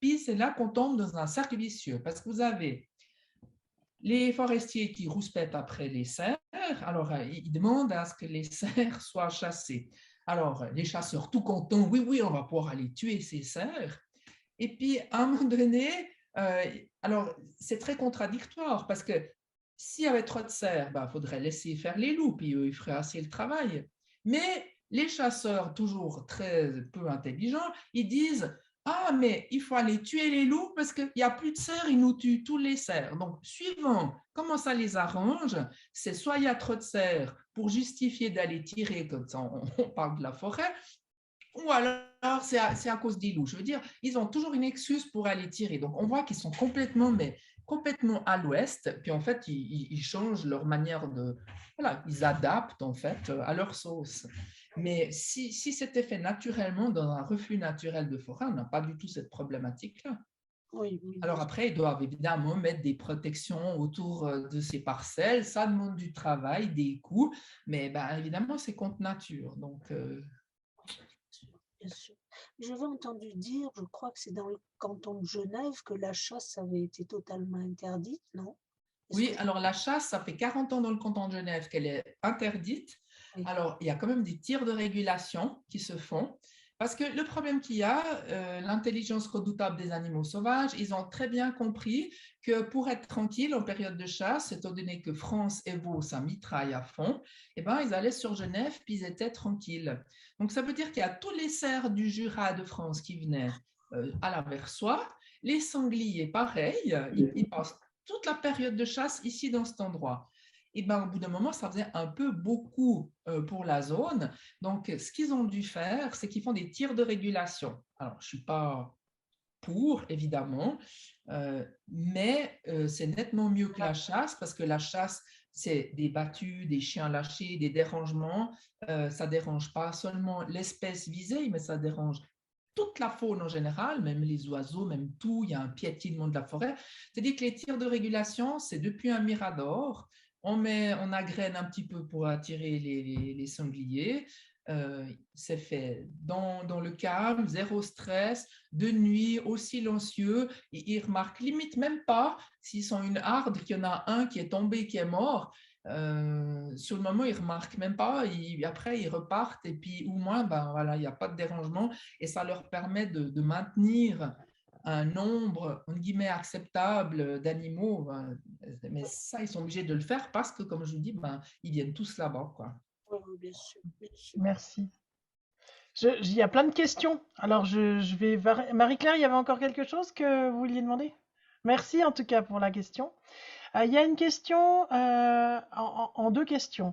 Puis c'est là qu'on tombe dans un cercle vicieux parce que vous avez les forestiers qui rouspètent après les cerfs, alors ils demandent à ce que les cerfs soient chassés. Alors les chasseurs tout contents, oui, oui, on va pouvoir aller tuer ces cerfs. Et puis, à un moment donné, alors c'est très contradictoire parce que s'il y avait trop de cerfs, il faudrait laisser faire les loups, puis eux, ils feraient assez le travail. Mais les chasseurs, toujours très peu intelligents, ils disent ah, mais il faut aller tuer les loups parce qu'il n'y a plus de cerfs, ils nous tuent tous les cerfs. Donc, suivant comment ça les arrange, c'est soit il y a trop de cerfs pour justifier d'aller tirer, comme ça on parle de la forêt, ou alors c'est à cause des loups. Je veux dire, ils ont toujours une excuse pour aller tirer. Donc, on voit qu'ils sont complètement à l'ouest. Puis, en fait, ils changent leur manière de... Voilà, ils adaptent, en fait, à leur sauce. Mais si c'était fait naturellement dans un refuge naturel de forêt, on n'a pas du tout cette problématique-là. Oui, oui, Alors après, ils doivent évidemment mettre des protections autour de ces parcelles. Ça demande du travail, des coûts, mais évidemment, c'est contre nature. Donc, bien sûr. J'avais entendu dire, je crois que c'est dans le canton de Genève, que la chasse avait été totalement interdite, non? oui, alors la chasse, ça fait 40 ans dans le canton de Genève qu'elle est interdite. Oui. Alors, il y a quand même des tirs de régulation qui se font. Parce que le problème qu'il y a, l'intelligence redoutable des animaux sauvages, ils ont très bien compris que pour être tranquille en période de chasse, étant donné que France et Vaud, ça mitraille à fond, ils allaient sur Genève puis ils étaient tranquilles. Donc, ça veut dire qu'il y a tous les cerfs du Jura de France qui venaient à la Versoix, les sangliers, pareil, ils passent toute la période de chasse ici dans cet endroit. Et au bout d'un moment, ça faisait un peu beaucoup pour la zone. Donc, ce qu'ils ont dû faire, c'est qu'ils font des tirs de régulation. Alors, je ne suis pas pour, évidemment, mais c'est nettement mieux que la chasse parce que la chasse, c'est des battus, des chiens lâchés, des dérangements. Ça ne dérange pas seulement l'espèce visée, mais ça dérange toute la faune en général, même les oiseaux, même tout, il y a un piétinement de la forêt. C'est-à-dire que les tirs de régulation, c'est depuis un mirador, on agrène un petit peu pour attirer les sangliers. C'est fait dans le calme, zéro stress, de nuit, au silencieux. Et ils remarquent limite même pas s'ils sont une harde, qu'il y en a un qui est tombé, qui est mort. Sur le moment, ils ne remarquent même pas. Après, ils repartent et puis au moins, voilà, il n'y a pas de dérangement et ça leur permet de maintenir un nombre, en guillemets, acceptable d'animaux. Mais ça, ils sont obligés de le faire parce que, comme je vous dis, ils viennent tous là-bas, quoi. Oui, oui, bien sûr, bien sûr. Merci. Il y a plein de questions. Alors, je vais... Marie-Claire, il y avait encore quelque chose que vous vouliez demander? Merci en tout cas pour la question. Il y a une question en deux questions.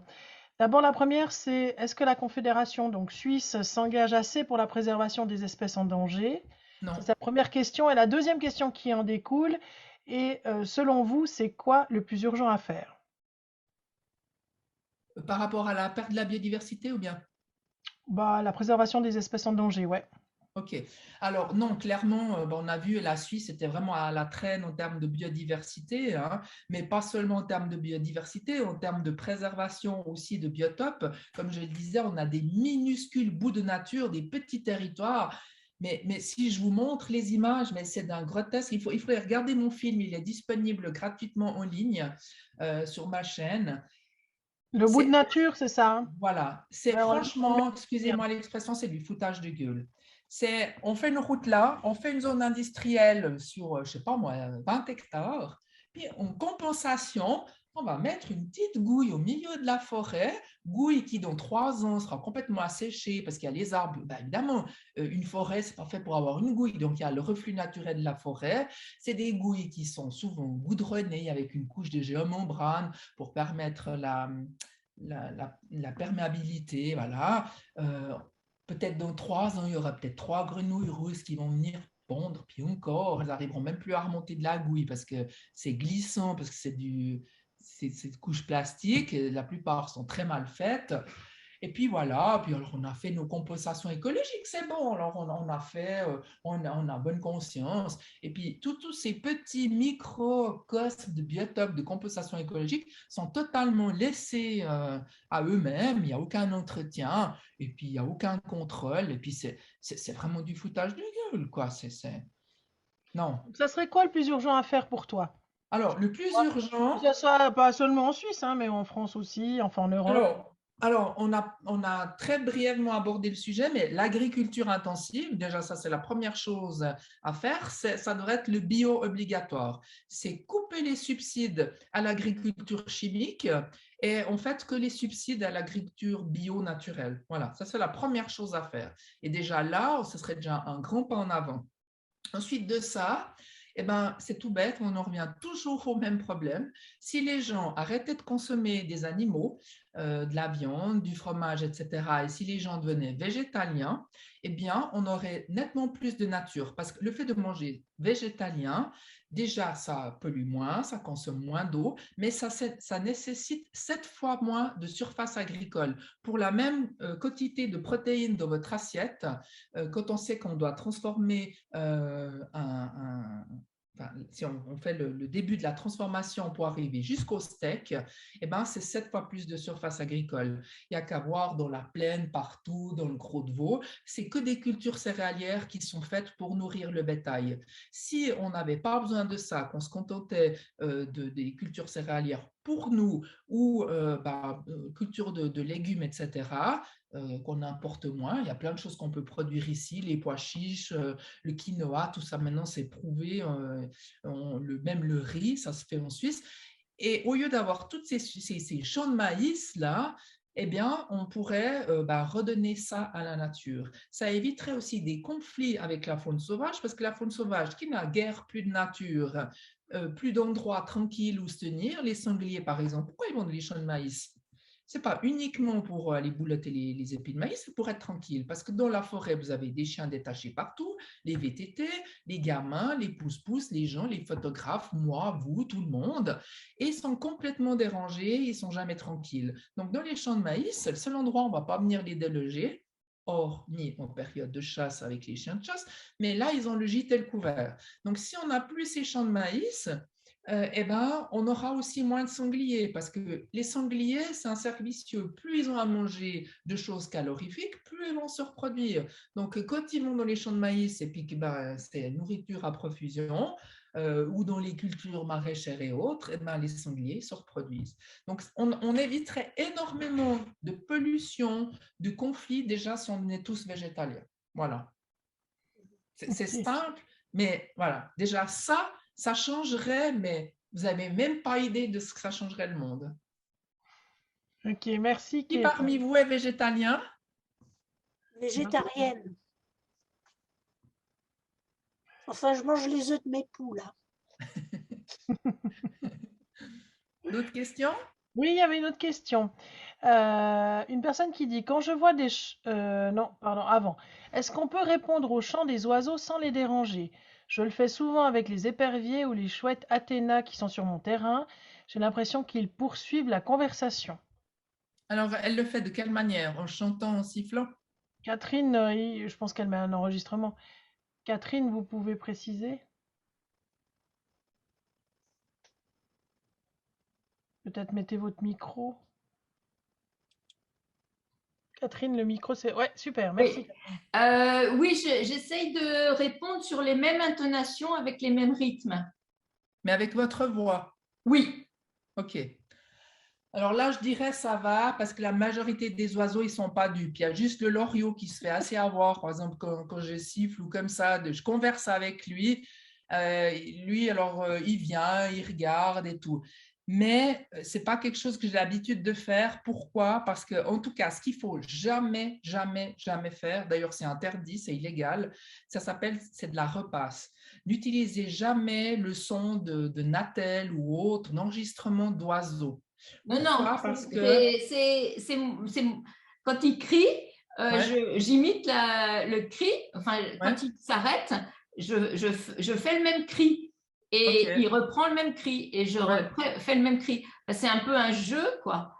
D'abord, la première, c'est est-ce que la Confédération donc suisse s'engage assez pour la préservation des espèces en danger? Non. C'est sa première question. Et la deuxième question qui en découle est, selon vous, c'est quoi le plus urgent à faire? Par rapport à la perte de la biodiversité ou bien? La préservation des espèces en danger, ouais. Ok. Alors non, clairement, on a vu la Suisse était vraiment à la traîne en termes de biodiversité, hein, mais pas seulement en termes de biodiversité, en termes de préservation aussi de biotopes. Comme je le disais, on a des minuscules bouts de nature, des petits territoires. Mais si je vous montre les images, mais c'est d'un grotesque. Il faudrait regarder mon film, il est disponible gratuitement en ligne sur ma chaîne. Le bout de C'est, nature, c'est ça, hein? voilà, c'est Ouais, on le met franchement, en lumière. excusez-moi l'expression, c'est du foutage de gueule. On fait une route là, on fait une zone industrielle sur, je sais pas moi, 20 hectares, puis en compensation, on va mettre une petite gouille au milieu de la forêt, gouille qui dans 3 ans sera complètement asséchée parce qu'il y a les arbres. Évidemment, une forêt, c'est pas fait pour avoir une gouille, donc il y a le reflux naturel de la forêt. C'est des gouilles qui sont souvent goudronnées avec une couche de géomembrane pour permettre la perméabilité, voilà. Peut-être dans 3 ans, il y aura peut-être 3 grenouilles russes qui vont venir pondre, puis encore, elles n'arriveront même plus à remonter de la gouille parce que c'est glissant, parce que c'est de couche plastique, et la plupart sont très mal faites. Et puis voilà, puis alors on a fait nos compensations écologiques, c'est bon. Alors on a fait, on a bonne conscience. Et puis tous ces petits microcosmes de biotopes de compensation écologique sont totalement laissés à eux-mêmes. Il n'y a aucun entretien et puis il n'y a aucun contrôle. Et puis c'est vraiment du foutage de gueule, quoi. Non. Ça serait quoi le plus urgent à faire pour toi? Alors, le plus Que urgent, ce soit pas seulement en Suisse, hein, mais en France aussi, enfin en Europe. alors on a très brièvement abordé le sujet, mais l'agriculture intensive, déjà ça c'est la première chose à faire, ça devrait être le bio obligatoire. C'est couper les subsides à l'agriculture chimique et en fait que les subsides à l'agriculture bio naturelle. Voilà, ça c'est la première chose à faire. Et déjà là, ce serait déjà un grand pas en avant. Ensuite de ça, eh ben, c'est tout bête, on en revient toujours au même problème. Si les gens arrêtaient de consommer des animaux, de la viande, du fromage, etc., et si les gens devenaient végétaliens, eh bien, on aurait nettement plus de nature. Parce que le fait de manger végétalien, déjà, ça pollue moins, ça consomme moins d'eau, mais ça nécessite 7 fois moins de surface agricole. Pour la même quantité de protéines dans votre assiette, quand on sait qu'on doit transformer enfin, si on fait le début de la transformation pour arriver jusqu'au steak, eh ben, c'est 7 fois plus de surface agricole. Il n'y a qu'à voir dans la plaine, partout, dans le Gros de Vaud, c'est que des cultures céréalières qui sont faites pour nourrir le bétail. Si on n'avait pas besoin de ça, qu'on se contentait des cultures céréalières pour nous ou culture de légumes, etc., qu'on importe moins. Il y a plein de choses qu'on peut produire ici, les pois chiches, le quinoa, tout ça maintenant c'est prouvé, même le riz, ça se fait en Suisse. Et au lieu d'avoir toutes ces champs de maïs là, eh bien, on pourrait redonner ça à la nature. Ça éviterait aussi des conflits avec la faune sauvage, parce que la faune sauvage qui n'a guère plus de nature, plus d'endroits tranquilles où se tenir, les sangliers par exemple, pourquoi ils vont dans les champs de maïs? Ce n'est pas uniquement pour aller boulotter les épis de maïs, c'est pour être tranquille. Parce que dans la forêt, vous avez des chiens détachés partout, les VTT, les gamins, les pousse-pousse, les gens, les photographes, moi, vous, tout le monde. Et ils sont complètement dérangés, ils ne sont jamais tranquilles. Donc, dans les champs de maïs, c'est le seul endroit où on ne va pas venir les déloger, hormis en période de chasse avec les chiens de chasse. Mais là, ils ont le gîte et le couvert. Donc, si on n'a plus ces champs de maïs, eh ben, on aura aussi moins de sangliers parce que les sangliers, c'est un cercle vicieux. Plus ils ont à manger de choses calorifiques, plus ils vont se reproduire. Donc, quand ils vont dans les champs de maïs et puis que c'est nourriture à profusion, ou dans les cultures maraîchères et autres, eh ben, les sangliers se reproduisent. Donc, on éviterait énormément de pollution, de conflits déjà si on est tous végétaliens. Voilà. C'est simple, mais voilà. Déjà, ça changerait, mais vous n'avez même pas idée de ce que ça changerait le monde. Ok, merci. Qui parmi vous est végétalien? Végétarienne. Enfin, je mange les œufs de mes poules. D'autres questions? Oui, il y avait une autre question. Une personne qui dit, quand je vois des... non, pardon, avant. Est-ce qu'on peut répondre au chant des oiseaux sans les déranger? Je le fais souvent avec les éperviers ou les chouettes Athéna qui sont sur mon terrain. J'ai l'impression qu'ils poursuivent la conversation. Alors, elle le fait de quelle manière? En chantant, en sifflant? Catherine, je pense qu'elle met un enregistrement. Catherine, vous pouvez préciser? Peut-être mettez votre micro. Catherine, le micro, c'est... Ouais, super, merci. Oui, oui, j'essaye de répondre sur les mêmes intonations avec les mêmes rythmes. Mais avec votre voix? Oui. Ok. Alors là, je dirais ça va parce que la majorité des oiseaux, ils ne sont pas dupes. Il y a juste le loriot qui se fait assez avoir. Par exemple, quand je siffle ou comme ça, je converse avec lui. Il vient, il regarde et tout. Mais ce n'est pas quelque chose que j'ai l'habitude de faire. Pourquoi? Parce que, en tout cas, ce qu'il faut jamais, jamais, jamais faire, d'ailleurs c'est interdit, c'est illégal, c'est de la repasse. N'utilisez jamais le son de Natel ou autre, d'enregistrement d'oiseaux. Non, Parce que... c'est quand il crie, j'imite le cri. Enfin, quand il s'arrête, je fais le même cri. Et il reprend le même cri et je fais le même cri. C'est un peu un jeu, quoi.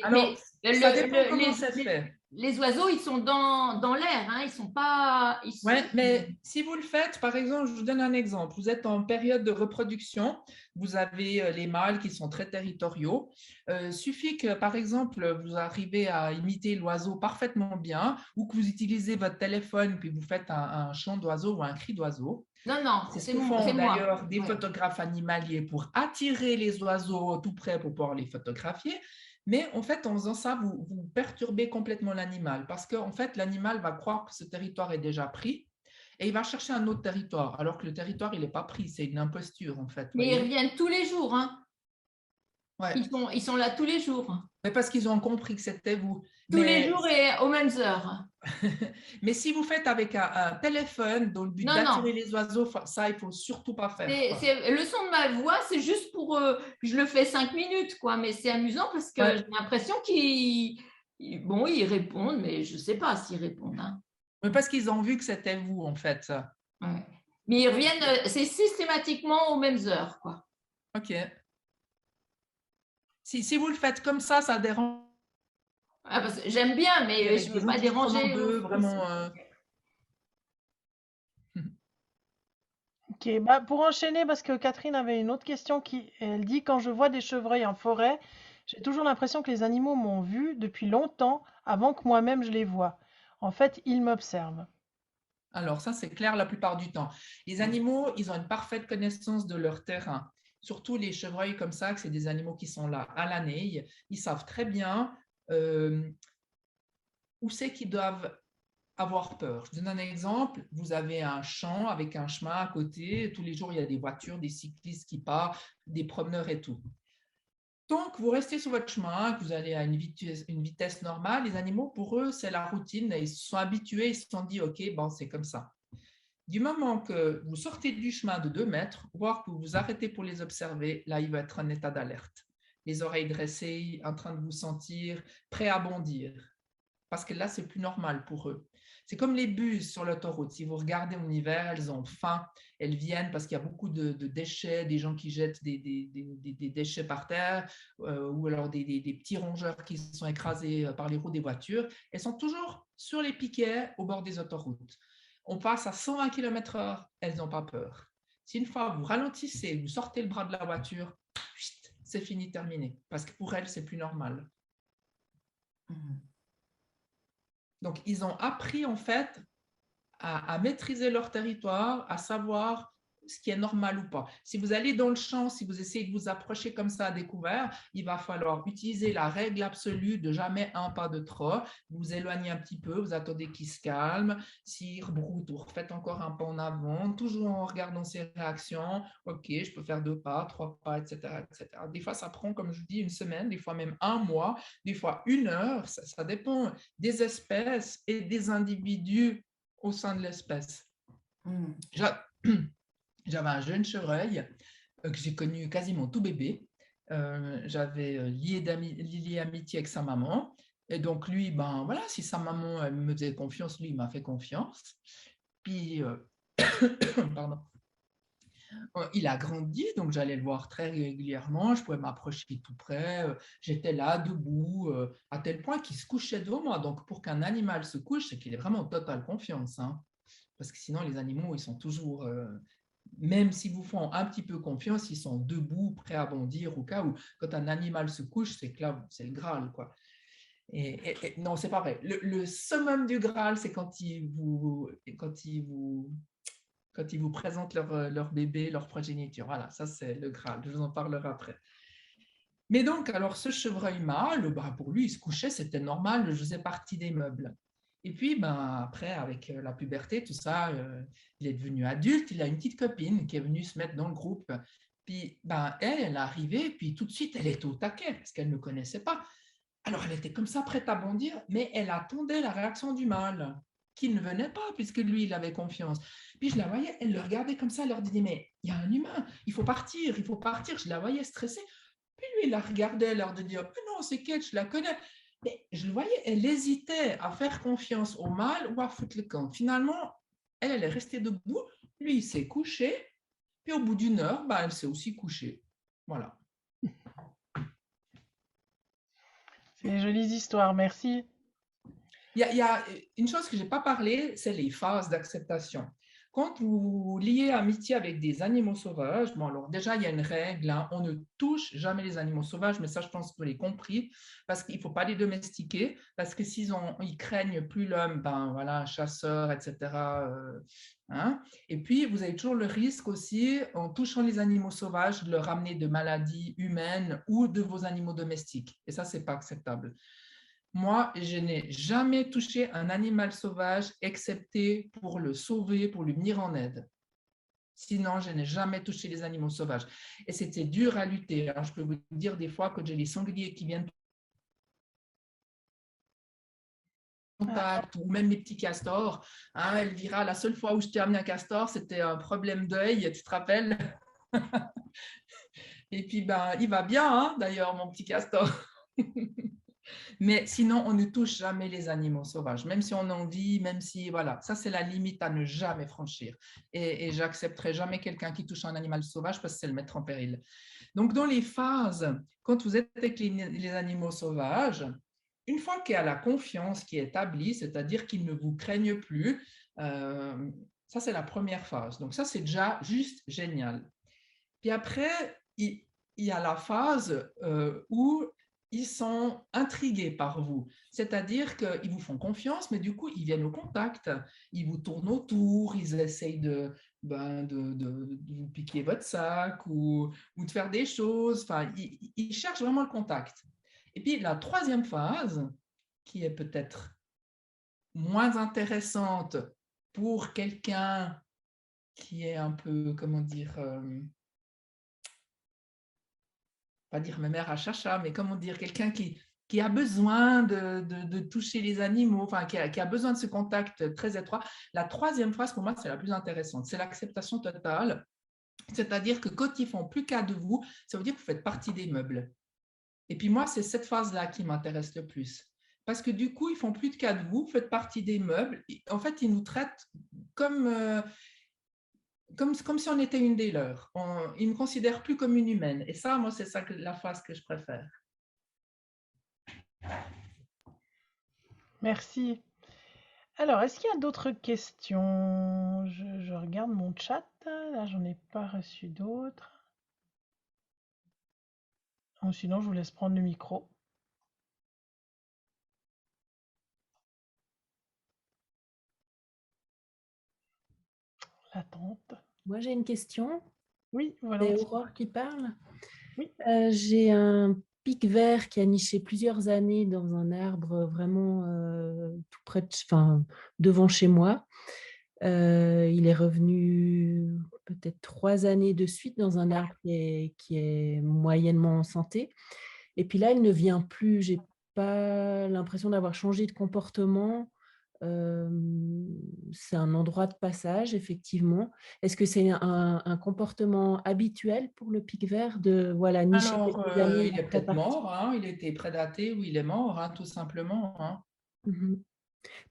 Alors, mais ça dépend comment c'est fait. les oiseaux, ils sont dans l'air, hein, ils sont pas. Oui, mais si vous le faites, par exemple, je vous donne un exemple. Vous êtes en période de reproduction, vous avez les mâles qui sont très territoriaux. Suffit que, par exemple, vous arrivez à imiter l'oiseau parfaitement bien ou que vous utilisez votre téléphone puis vous faites un chant d'oiseau ou un cri d'oiseau. Non, c'est ce que font moi. d'ailleurs des photographes animaliers pour attirer les oiseaux tout près pour pouvoir les photographier. Mais en fait, en faisant ça, vous perturbez complètement l'animal parce qu'en fait, l'animal va croire que ce territoire est déjà pris et il va chercher un autre territoire, alors que le territoire, il n'est pas pris, c'est une imposture en fait. Mais ils reviennent tous les jours, hein. Ouais. Ils sont là tous les jours. Mais parce qu'ils ont compris que c'était vous. Tous les jours et aux mêmes heures. Mais si vous faites avec un téléphone dans le but d'attirer les oiseaux, ça, il ne faut surtout pas faire. Le son de ma voix, c'est juste pour… je le fais 5 minutes, quoi, mais c'est amusant parce que j'ai l'impression qu'ils ils répondent, mais je ne sais pas s'ils répondent. Hein. Mais parce qu'ils ont vu que c'était vous, en fait. Ouais. Mais ils reviennent, c'est systématiquement aux mêmes heures, quoi. OK. Si vous le faites comme ça dérange. Ah, parce que j'aime bien, mais je ne veux pas déranger. Vraiment. Ok, bah pour enchaîner, parce que Catherine avait une autre question elle dit, quand je vois des chevreuils en forêt, j'ai toujours l'impression que les animaux m'ont vu depuis longtemps avant que moi-même je les voie. En fait, ils m'observent. Alors ça, c'est clair la plupart du temps. Les animaux, ils ont une parfaite connaissance de leur terrain. Surtout les chevreuils comme ça, que c'est des animaux qui sont là à l'année. Ils savent très bien où c'est qu'ils doivent avoir peur. Je vous donne un exemple. Vous avez un champ avec un chemin à côté. Tous les jours, il y a des voitures, des cyclistes qui passent, des promeneurs et tout. Tant que vous restez sur votre chemin, que vous allez à une vitesse normale, les animaux, pour eux, c'est la routine. Ils se sont habitués, ils se sont dit, OK, bon, c'est comme ça. Du moment que vous sortez du chemin de 2 mètres, voire que vous vous arrêtez pour les observer, là, il va être en état d'alerte. Les oreilles dressées, en train de vous sentir prêt à bondir. Parce que là, c'est plus normal pour eux. C'est comme les buses sur l'autoroute. Si vous regardez en hiver, elles ont faim, elles viennent parce qu'il y a beaucoup de déchets, des gens qui jettent des déchets par terre ou alors des petits rongeurs qui sont écrasés par les roues des voitures. Elles sont toujours sur les piquets au bord des autoroutes. On passe à 120 km/h, elles n'ont pas peur. Si une fois vous ralentissez, vous sortez le bras de la voiture, c'est fini, terminé. Parce que pour elles, c'est plus normal. Donc, ils ont appris en fait à maîtriser leur territoire, à savoir ce qui est normal ou pas. Si vous allez dans le champ, si vous essayez de vous approcher comme ça à découvert, il va falloir utiliser la règle absolue de jamais un pas de trop. Vous vous éloignez un petit peu, vous attendez qu'il se calme. S'il rebroute, vous refaites encore un pas en avant, toujours en regardant ses réactions. OK, je peux faire 2 pas, 3 pas, etc., etc. Des fois, ça prend, comme je dis, une semaine, des fois même un mois, des fois 1 heure. Ça dépend des espèces et des individus au sein de l'espèce. J'avais un jeune chevreuil que j'ai connu quasiment tout bébé. J'avais lié amitié avec sa maman. Et donc lui, ben voilà, si sa maman elle me faisait confiance, lui, il m'a fait confiance. Puis, pardon. Il a grandi, donc j'allais le voir très régulièrement, je pouvais m'approcher tout près, j'étais là, debout, à tel point qu'il se couchait devant moi. Donc pour qu'un animal se couche, c'est qu'il est vraiment en totale confiance. Hein. Parce que sinon, les animaux, ils sont toujours, même s'ils vous font un petit peu confiance, ils sont debout, prêts à bondir au cas où. Quand un animal se couche, c'est que là, c'est le Graal, quoi. Et non, c'est pas vrai. Le summum du Graal, c'est quand ils vous présentent leur bébé, leur progéniture. Voilà, ça, c'est le Graal. Je vous en parlerai après. Mais donc, alors, ce chevreuil mâle, bah, pour lui, il se couchait, c'était normal, je faisais partie des meubles. Et puis, ben, après, avec la puberté, tout ça, il est devenu adulte, il a une petite copine qui est venue se mettre dans le groupe. Puis, ben, elle est arrivée, puis tout de suite, elle était au taquet, parce qu'elle ne me connaissait pas. Alors, elle était comme ça, prête à bondir, mais elle attendait la réaction du mâle, qui ne venait pas, puisque lui, il avait confiance. Puis, je la voyais, elle le regardait comme ça, elle leur disait, mais il y a un humain, il faut partir, il faut partir. Je la voyais stressée. Puis, lui, il la regardait, elle leur disait, oh, non, c'est Kate, je la connais. Mais je le voyais, elle hésitait à faire confiance au mâle ou à foutre le camp. Finalement, elle est restée debout, lui, il s'est couché, puis au bout d'1 heure, bah, elle s'est aussi couchée. Voilà. C'est des jolies histoires, merci. Il y a une chose que je n'ai pas parlé, c'est les phases d'acceptation. Quand vous liez amitié avec des animaux sauvages, bon alors déjà il y a une règle, hein, on ne touche jamais les animaux sauvages, mais ça je pense que vous l'avez compris, parce qu'il ne faut pas les domestiquer, parce que ils craignent plus l'homme, ben voilà, chasseur, etc. Hein. Et puis vous avez toujours le risque aussi, en touchant les animaux sauvages, de leur ramener de maladies humaines ou de vos animaux domestiques. Et ça, c'est pas acceptable. Moi, je n'ai jamais touché un animal sauvage excepté pour le sauver, pour lui venir en aide. Sinon, je n'ai jamais touché les animaux sauvages. Et c'était dur à lutter. Alors, je peux vous dire des fois que j'ai les sangliers qui viennent en contact, ou même les petits castors. Hein, Elvira, la seule fois où je t'ai amené un castor, c'était un problème d'œil, tu te rappelles? Et puis, ben, il va bien, hein, d'ailleurs, mon petit castor. Mais sinon, on ne touche jamais les animaux sauvages, même si on en vit, même si, voilà, ça c'est la limite à ne jamais franchir. Et j'accepterai jamais quelqu'un qui touche un animal sauvage parce que c'est le mettre en péril. Donc, dans les phases, quand vous êtes avec les animaux sauvages, une fois qu'il y a la confiance qui est établie, c'est-à-dire qu'ils ne vous craignent plus, ça c'est la première phase. Donc, ça c'est déjà juste génial. Puis après, il y a la phase où ils sont intrigués par vous. C'est-à-dire qu'ils vous font confiance, mais du coup, ils viennent au contact. Ils vous tournent autour, ils essayent de vous piquer votre sac ou de faire des choses. Enfin, ils cherchent vraiment le contact. Et puis, la troisième phase, qui est peut-être moins intéressante pour quelqu'un qui est un peu, comment dire, pas dire ma mère à chacha, mais comment dire, quelqu'un qui a besoin de toucher les animaux, enfin, qui a besoin de ce contact très étroit. La troisième phase, pour moi, c'est la plus intéressante. C'est l'acceptation totale. C'est-à-dire que quand ils font plus cas de vous, ça veut dire que vous faites partie des meubles. Et puis moi, c'est cette phase-là qui m'intéresse le plus. Parce que du coup, ils font plus de cas de vous, vous faites partie des meubles. En fait, ils nous traitent comme... comme si on était une des leurs. Ils ne me considèrent plus comme une humaine. Et ça, moi, c'est ça la phase que je préfère. Merci. Alors, est-ce qu'il y a d'autres questions? Je regarde mon chat. Là, j'en ai pas reçu d'autres. Ou sinon, je vous laisse prendre le micro. L'attente. Moi, j'ai une question. Oui, voilà. C'est Aurore qui parle. Oui. J'ai un pic vert qui a niché plusieurs années dans un arbre vraiment tout près devant chez moi. Il est revenu peut-être 3 années de suite dans un arbre qui est moyennement en santé. Et puis là, il ne vient plus. J'ai pas l'impression d'avoir changé de comportement. C'est un endroit de passage, effectivement. Est-ce que c'est un comportement habituel pour le pic vert de nicher Alors, quelques années il est après peut-être partir? mort, hein, il a été prédaté ou il est mort, hein, tout simplement. Hein. Mhm.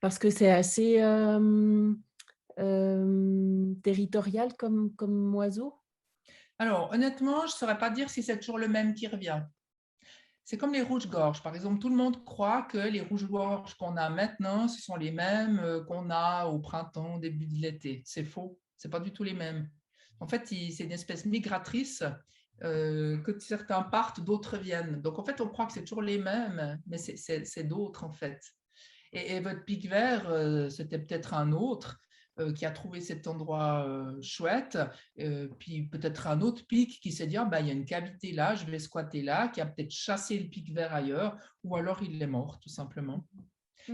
Parce que c'est assez territorial comme oiseau. Alors, honnêtement, je ne saurais pas dire si c'est toujours le même qui revient. C'est comme les rouges-gorges. Par exemple, tout le monde croit que les rouges-gorges qu'on a maintenant, ce sont les mêmes qu'on a au printemps, au début de l'été. C'est faux. Ce n'est pas du tout les mêmes. En fait, c'est une espèce migratrice que certains partent, d'autres viennent. Donc, en fait, on croit que c'est toujours les mêmes, mais c'est d'autres, en fait. Et votre pic vert, c'était peut-être un autre qui a trouvé cet endroit chouette, puis peut-être un autre pic qui s'est dit, ah, ben, il y a une cavité là, je vais squatter là, qui a peut-être chassé le pic vert ailleurs, ou alors il est mort, tout simplement.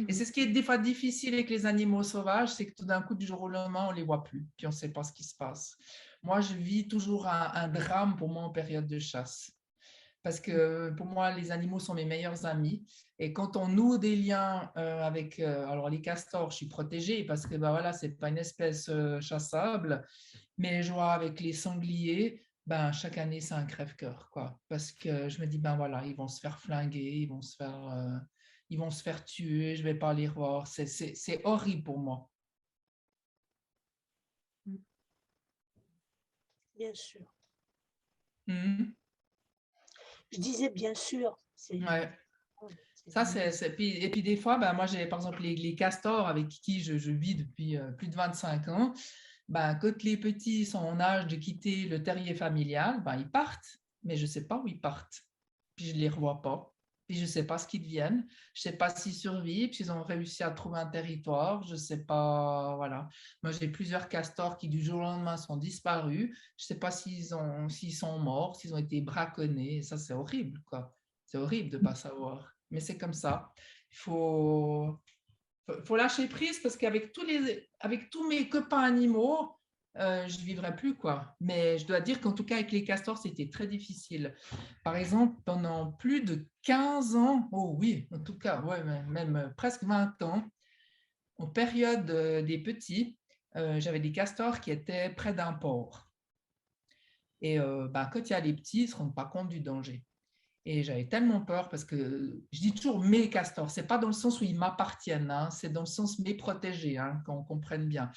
Et c'est ce qui est des fois difficile avec les animaux sauvages, c'est que tout d'un coup, du jour au lendemain, on ne les voit plus, puis on ne sait pas ce qui se passe. Moi, je vis toujours un drame pour moi en période de chasse. Parce que pour moi, les animaux sont mes meilleurs amis. Et quand on noue des liens avec, alors les castors, je suis protégée parce que voilà, c'est pas une espèce chassable, mais je vois avec les sangliers, ben chaque année c'est un crève-cœur, quoi. Parce que je me dis ben voilà, ils vont se faire flinguer, ils vont se faire tuer, je vais pas les revoir. C'est horrible pour moi. Bien sûr. Mmh. Je disais bien sûr. Ouais. Ça, et puis des fois, ben, moi, j'ai par exemple les castors avec qui je vis depuis plus de 25 ans. Ben, quand les petits sont en âge de quitter le terrier familial, ben, ils partent, mais je ne sais pas où ils partent. Puis je ne les revois pas. Puis je ne sais pas ce qu'ils deviennent. Je ne sais pas s'ils survivent, s'ils ont réussi à trouver un territoire. Je ne sais pas. Voilà. Moi, j'ai plusieurs castors qui, du jour au lendemain, sont disparus. Je ne sais pas s'ils sont morts, s'ils ont été braconnés. Et ça, c'est horrible, quoi. C'est horrible de ne pas savoir. Mais c'est comme ça. Il faut lâcher prise parce qu'avec tous mes copains animaux, je ne vivrai plus, quoi. Mais je dois dire qu'en tout cas, avec les castors, c'était très difficile. Par exemple, pendant plus de 15 ans, oh oui, en tout cas, ouais, même presque 20 ans, en période des petits, j'avais des castors qui étaient près d'un port. Et quand il y a les petits, ils ne se rendent pas compte du danger. Et j'avais tellement peur parce que je dis toujours mes castors, c'est pas dans le sens où ils m'appartiennent, hein, c'est dans le sens mes protégés, hein, qu'on comprenne bien.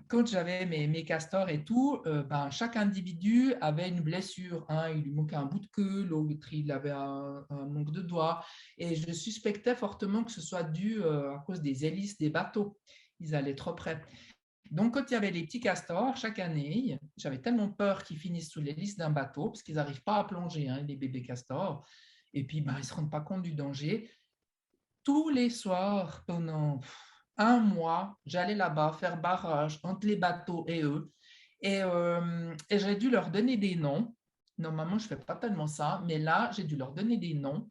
Quand j'avais mes castors et tout, chaque individu avait une blessure. Hein, il lui manquait un bout de queue, l'autre il avait un manque de doigt. Et je suspectais fortement que ce soit dû à cause des hélices des bateaux. Ils allaient trop près. Donc, quand il y avait les petits castors, chaque année, j'avais tellement peur qu'ils finissent sous l'hélice d'un bateau, parce qu'ils n'arrivent pas à plonger, hein, les bébés castors, et puis ils ne se rendent pas compte du danger. Tous les soirs, pendant un mois, j'allais là-bas faire barrage entre les bateaux et eux, et j'ai dû leur donner des noms. Normalement, je ne fais pas tellement ça, mais là, j'ai dû leur donner des noms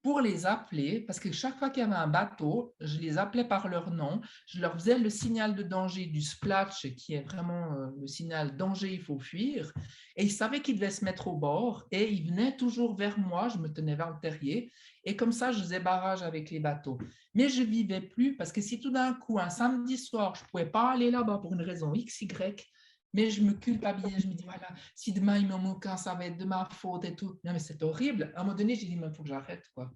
pour les appeler, parce que chaque fois qu'il y avait un bateau, je les appelais par leur nom, je leur faisais le signal de danger du splash, qui est vraiment le signal danger, il faut fuir, et ils savaient qu'ils devaient se mettre au bord, et ils venaient toujours vers moi, je me tenais vers le terrier, et comme ça, je faisais barrage avec les bateaux. Mais je ne vivais plus, parce que si tout d'un coup, un samedi soir, je ne pouvais pas aller là-bas pour une raison X, Y, mais je me culpabilisais, je me dis, voilà, si demain il m'en manque un, ça va être de ma faute et tout. Non, mais c'est horrible. À un moment donné, j'ai dit, mais il faut que j'arrête, quoi.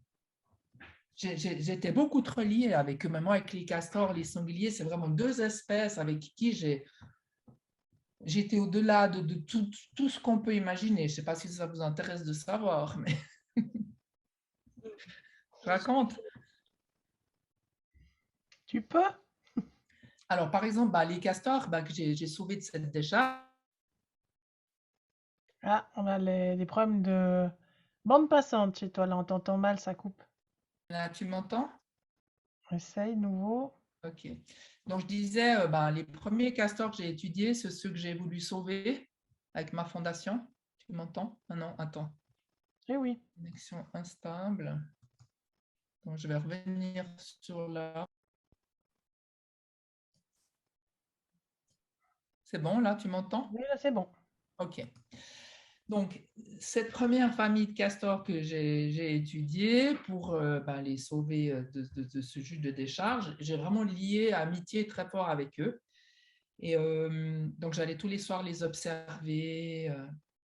J'étais beaucoup trop liée avec eux, même moi, avec les castors, les sangliers, c'est vraiment deux espèces avec qui j'étais au-delà de tout ce qu'on peut imaginer. Je ne sais pas si ça vous intéresse de savoir, mais je raconte. Tu peux? Alors, par exemple, les castors que j'ai sauvés de cette décharge. Ah, on a des problèmes de bande passante chez toi. Là, on t'entend mal, ça coupe. Là, tu m'entends? Essaye, nouveau. Ok. Donc, je disais, les premiers castors que j'ai étudiés, c'est ceux que j'ai voulu sauver avec ma fondation. Tu m'entends? Ah non, attends. Eh oui. Connexion instable. Donc, je vais revenir sur là. C'est bon, là, tu m'entends? Oui, là, c'est bon. Ok. Donc, cette première famille de castors que j'ai étudiée pour les sauver de ce jus de décharge, j'ai vraiment lié amitié très fort avec eux. Et donc, j'allais tous les soirs les observer.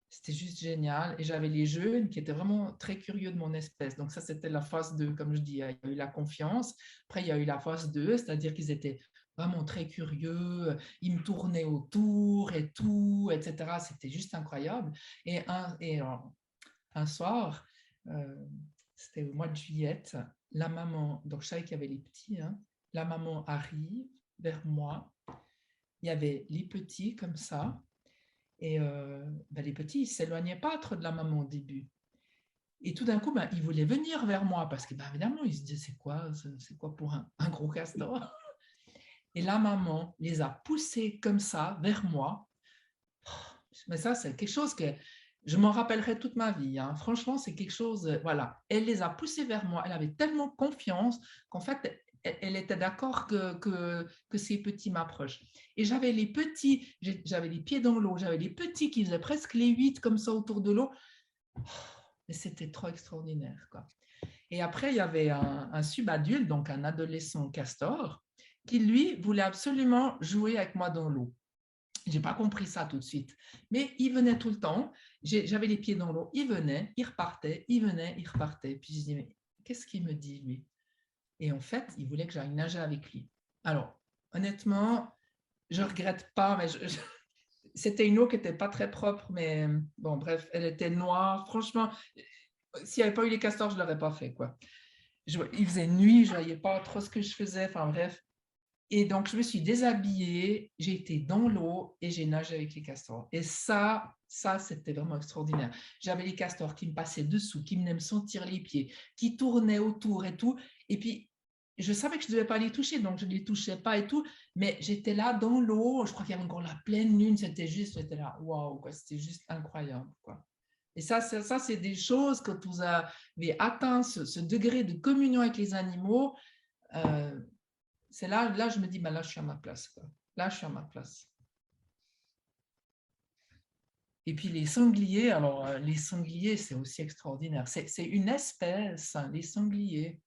C'était juste génial. Et j'avais les jeunes qui étaient vraiment très curieux de mon espèce. Donc, ça, c'était la phase 2, comme je dis. Il y a eu la confiance. Après, il y a eu la phase 2, c'est-à-dire qu'ils étaient vraiment très curieux. Ils me tournaient autour et tout, etc. C'était juste incroyable. Et un soir, c'était au mois de juillet, la maman, donc je savais qu'il y avait les petits, hein, la maman arrive vers moi. Il y avait les petits comme ça. Et les petits, ils ne s'éloignaient pas trop de la maman au début. Et tout d'un coup, ils voulaient venir vers moi parce que, évidemment, ils se disaient, c'est quoi pour un gros castor? Et la maman les a poussés comme ça vers moi. Mais ça, c'est quelque chose que je m'en rappellerai toute ma vie. Hein. Franchement, c'est quelque chose, voilà. Elle les a poussés vers moi. Elle avait tellement confiance qu'en fait, elle était d'accord que ces petits m'approchent. Et j'avais les petits, j'avais les pieds dans l'eau, j'avais les petits qui faisaient presque les 8 comme ça autour de l'eau. Mais c'était trop extraordinaire, quoi. Et après, il y avait un subadulte, donc un adolescent castor, qui, lui, voulait absolument jouer avec moi dans l'eau. Je n'ai pas compris ça tout de suite. Mais il venait tout le temps. J'avais les pieds dans l'eau. Il venait, il repartait, il venait, il repartait. Puis je dis, mais qu'est-ce qu'il me dit, lui? Et en fait, il voulait que j'aille nager avec lui. Alors, honnêtement, je ne regrette pas, mais c'était une eau qui n'était pas très propre, mais bon, bref, elle était noire. Franchement, s'il n'y avait pas eu les castors, je ne l'aurais pas fait, quoi. il faisait nuit, je ne voyais pas trop ce que je faisais, enfin bref. Et donc, je me suis déshabillée, j'ai été dans l'eau et j'ai nagé avec les castors. Et ça, c'était vraiment extraordinaire. J'avais les castors qui me passaient dessous, qui venaient me sentir les pieds, qui tournaient autour et tout. Et puis, je savais que je ne devais pas les toucher, donc je ne les touchais pas et tout. Mais j'étais là dans l'eau, je crois qu'il y avait encore la pleine lune, j'étais là, waouh, c'était juste incroyable, quoi. Et ça c'est des choses, quand vous avez atteint ce degré de communion avec les animaux, c'est là, je me dis, ben là, je suis à ma place, quoi. Là, je suis à ma place. Et puis les sangliers, alors les sangliers, c'est aussi extraordinaire. C'est une espèce, hein, les sangliers.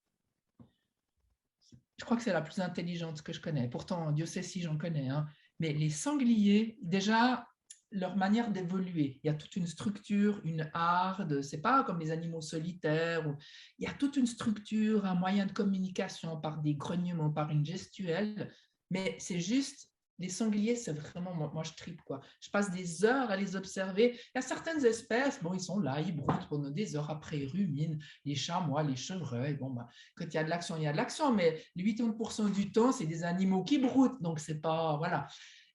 Je crois que c'est la plus intelligente que je connais. Pourtant, Dieu sait si j'en connais. Hein. Mais les sangliers, déjà, leur manière d'évoluer, il y a toute une structure, une harde, c'est pas comme les animaux solitaires. Il y a toute une structure, un moyen de communication par des grognements, par une gestuelle. Mais c'est juste, les sangliers, c'est vraiment, moi je tripe, quoi. Je passe des heures à les observer. Il y a certaines espèces, bon, ils sont là, ils broutent pendant des heures, après ils ruminent, les chamois, les chevreuils, bon, bah, quand il y a de l'action, il y a de l'action, mais 80% du temps, c'est des animaux qui broutent, donc c'est pas, voilà.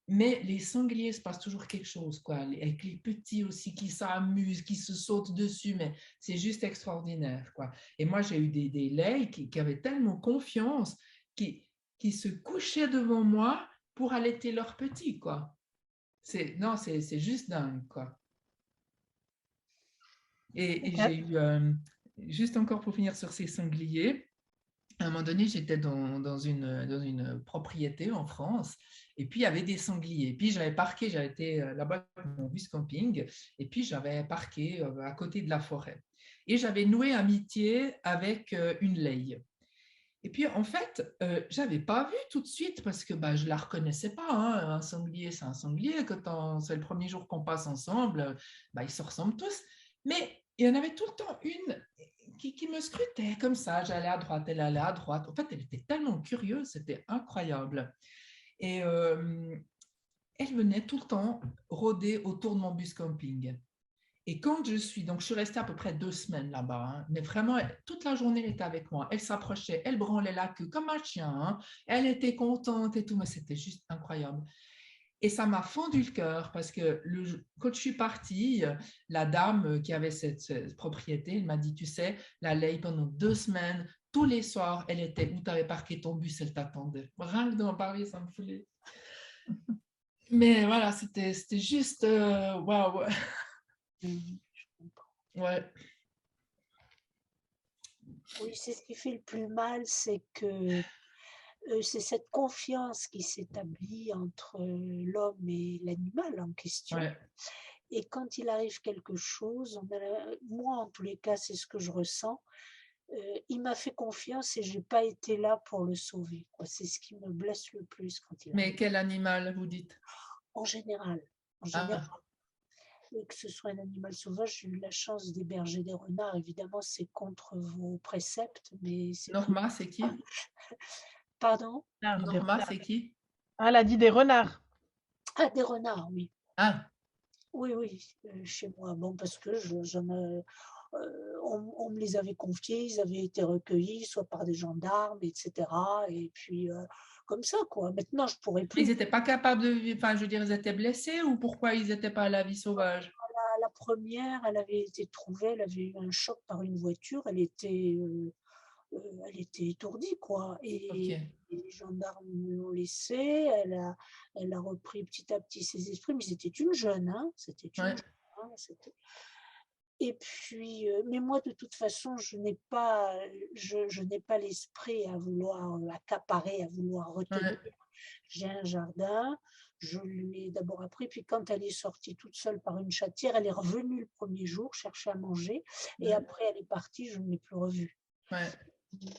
Mais les sangliers, se passe toujours quelque chose, quoi. Avec les petits aussi qui s'amusent, qui se sautent dessus, mais c'est juste extraordinaire, quoi. Et moi, j'ai eu des lays qui avaient tellement confiance, qui se couchaient devant moi pour allaiter leurs petits, quoi. Non, c'est juste dingue, quoi. Et j'ai eu, juste encore pour finir sur ces sangliers, à un moment donné, j'étais dans une propriété en France, et puis il y avait des sangliers. Puis j'avais parqué, j'avais été là-bas avec mon bus camping, et puis j'avais parqué à côté de la forêt. Et j'avais noué amitié avec une laye. Et puis en fait, je n'avais pas vu tout de suite parce que je ne la reconnaissais pas. Hein. Un sanglier, c'est un sanglier. Quand c'est le premier jour qu'on passe ensemble, ils se ressemblent tous. Mais il y en avait tout le temps une qui me scrutait comme ça. J'allais à droite, elle allait à droite. En fait, elle était tellement curieuse, c'était incroyable. Et elle venait tout le temps rôder autour de mon bus camping. Et quand je suis restée à peu près 2 semaines là-bas, hein, mais vraiment, toute la journée, elle était avec moi. Elle s'approchait, elle branlait la queue comme un chien. Hein, elle était contente et tout, mais c'était juste incroyable. Et ça m'a fendu le cœur parce que quand je suis partie, la dame qui avait cette propriété, elle m'a dit, tu sais, la Lei, pendant 2 semaines, tous les soirs, elle était où tu avais parqué ton bus, elle t'attendait. Rien que d'en parler, ça me foulait. Mais voilà, c'était juste, waouh. Je comprends. Ouais. Oui, c'est ce qui fait le plus mal, c'est que c'est cette confiance qui s'établit entre l'homme et l'animal en question. Ouais. Et quand il arrive quelque chose, moi en tous les cas, c'est ce que je ressens. Il m'a fait confiance et j'ai pas été là pour le sauver, quoi. C'est ce qui me blesse le plus quand il Mais arrive. quel animal, vous dites? En général, Ah, que ce soit un animal sauvage, j'ai eu la chance d'héberger des renards. Évidemment, c'est contre vos préceptes, mais c'est tout. Norma, c'est qui? Pardon? Norma, c'est qui? Ah, elle a dit des renards. Ah, des renards, oui. Ah, Oui, oui, chez moi. Bon, parce que on me les avait confiés, ils avaient été recueillis, soit par des gendarmes, etc. Et puis, comme ça, quoi. Maintenant, je pourrais ils plus. n'étaient pas capables de... Enfin, je veux dire, ils étaient blessés ou pourquoi ils n'étaient pas à la vie sauvage? La première, elle avait été trouvée, elle avait eu un choc par une voiture, elle était étourdie, quoi. Et Ok. les gendarmes l'ont laissée, elle a repris petit à petit ses esprits, mais c'était une jeune, hein, c'était une Ouais. jeune. Hein, et puis, mais moi, de toute façon, je n'ai pas l'esprit à vouloir accaparer, à vouloir retenir. Ouais. J'ai un jardin, je lui ai d'abord appris, puis quand elle est sortie toute seule par une chatière, elle est revenue le premier jour chercher à manger, et Ouais. après elle est partie, je ne l'ai plus revue. Ouais.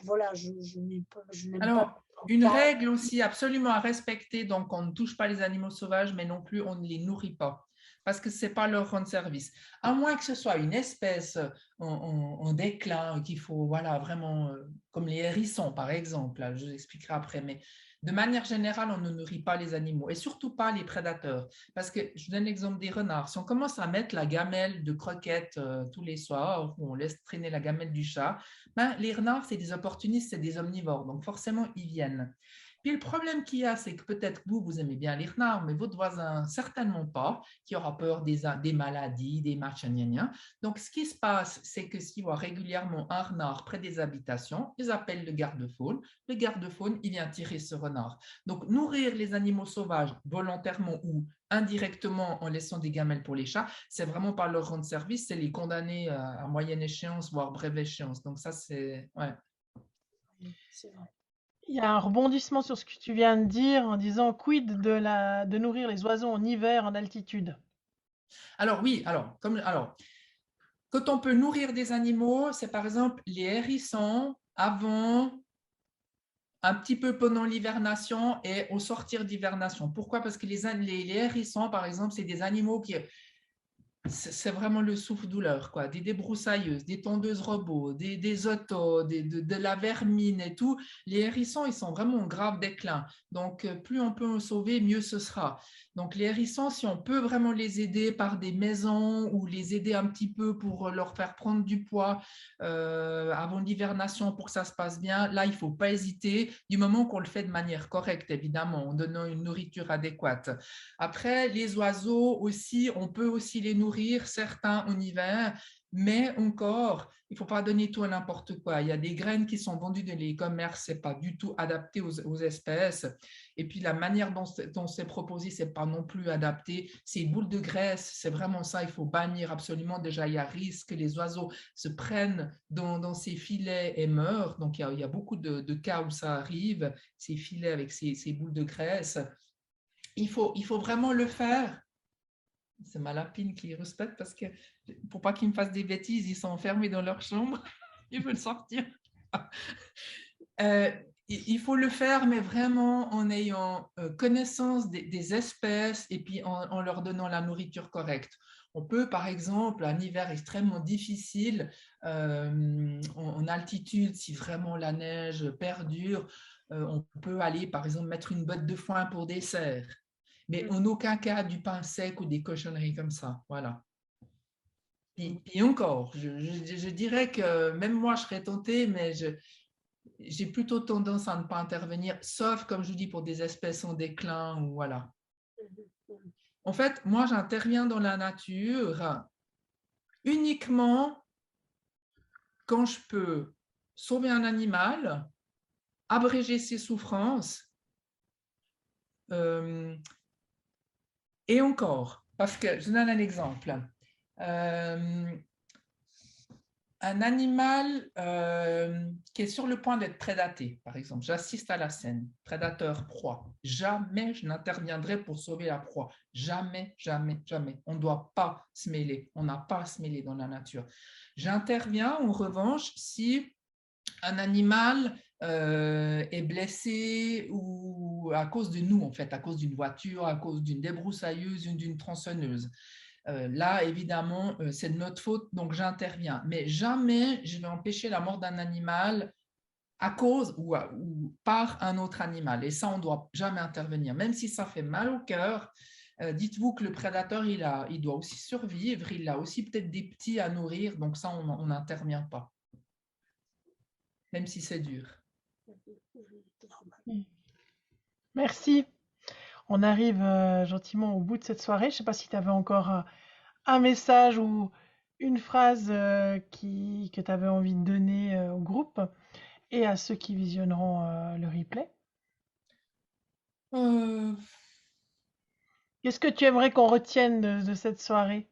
Voilà, je n'aime pas. Alors, une règle aussi absolument à respecter, donc on ne touche pas les animaux sauvages, mais non plus on ne les nourrit pas. parce que ce n'est pas leur rendre service. À moins que ce soit une espèce en déclin, qu'il faut, voilà, vraiment, comme les hérissons, par exemple, là, je vous expliquerai après, mais de manière générale, on ne nourrit pas les animaux, et surtout pas les prédateurs. Parce que, je vous donne l'exemple des renards. Si on commence à mettre la gamelle de croquettes tous les soirs, ou on laisse traîner la gamelle du chat, ben, les renards, c'est des opportunistes, c'est des omnivores, donc forcément, ils viennent. Puis le problème qu'il y a, c'est que peut-être vous aimez bien les renards, mais votre voisin, certainement pas, qui aura peur des maladies, des machins, gna gna. Donc, ce qui se passe, c'est que s'ils voient régulièrement un renard près des habitations, ils appellent le garde-faune. Le garde-faune, il vient tirer ce renard. Donc, nourrir les animaux sauvages volontairement ou indirectement en laissant des gamelles pour les chats, c'est vraiment pas leur rendre service, c'est les condamner à moyenne échéance, voire brève échéance. Donc, ça, c'est... Ouais. C'est vrai. Il y a un rebondissement sur ce que tu viens de dire en disant quid de nourrir les oiseaux en hiver en altitude. Alors oui, quand on peut nourrir des animaux, c'est par exemple les hérissons avant, un petit peu pendant l'hivernation et au sortir d'hivernation. Pourquoi? Parce que les hérissons, par exemple, c'est des animaux qui... C'est vraiment le souffle-douleur, quoi. Des débroussailleuses, des tondeuses robots, des autos, de la vermine et tout. Les hérissons, ils sont vraiment en grave déclin. Donc, plus on peut en sauver, mieux ce sera. Donc, les hérissons, si on peut vraiment les aider par des maisons ou les aider un petit peu pour leur faire prendre du poids avant l'hivernation pour que ça se passe bien, là, il ne faut pas hésiter du moment qu'on le fait de manière correcte, évidemment, en donnant une nourriture adéquate. Après, les oiseaux aussi, on peut aussi les nourrir, certains en hiver, mais encore, il ne faut pas donner tout à n'importe quoi. Il y a des graines qui sont vendues dans les commerces, ce n'est pas du tout adapté aux espèces. Et puis, la manière dont c'est proposé, ce n'est pas non plus adapté. C'est une boule de graisse, c'est vraiment ça, il faut bannir absolument. Déjà, il y a risque que les oiseaux se prennent dans ces filets et meurent. Donc, il y a beaucoup de cas où ça arrive, ces filets avec ces boules de graisse. Il faut vraiment le faire. C'est ma lapine qui respecte parce que pour pas qu'ils me fassent des bêtises, ils sont enfermés dans leur chambre, ils veulent sortir. Il faut le faire, mais vraiment en ayant connaissance des espèces et puis en leur donnant la nourriture correcte. On peut, par exemple, un hiver extrêmement difficile, en altitude, si vraiment la neige perdure, on peut aller, par exemple, mettre une botte de foin pour dessert. Mais en aucun cas du pain sec ou des cochonneries comme ça. Voilà. Puis encore, je dirais que même moi, je serais tentée, mais j'ai plutôt tendance à ne pas intervenir, sauf, comme je vous dis, pour des espèces en déclin ou voilà. En fait, moi, j'interviens dans la nature uniquement quand je peux sauver un animal, abréger ses souffrances, et encore, parce que je vous donne un exemple. Un animal qui est sur le point d'être prédaté, par exemple, j'assiste à la scène, prédateur-proie. Jamais je n'interviendrai pour sauver la proie. Jamais, jamais, jamais. On ne doit pas se mêler. On n'a pas à se mêler dans la nature. J'interviens, en revanche, si un animal est blessé ou à cause de nous, en fait, à cause d'une voiture, à cause d'une débroussailleuse ou d'une tronçonneuse. Là, évidemment, c'est de notre faute, donc j'interviens. Mais jamais je vais empêcher la mort d'un animal à cause ou par un autre animal. Et ça, on ne doit jamais intervenir. Même si ça fait mal au cœur, dites-vous que le prédateur, il doit aussi survivre, il a aussi peut-être des petits à nourrir, donc ça, on n'intervient pas. Même si c'est dur. Merci. On arrive gentiment au bout de cette soirée. Je ne sais pas si tu avais encore un message ou une phrase que tu avais envie de donner au groupe et à ceux qui visionneront le replay. Qu'est-ce que tu aimerais qu'on retienne de cette soirée?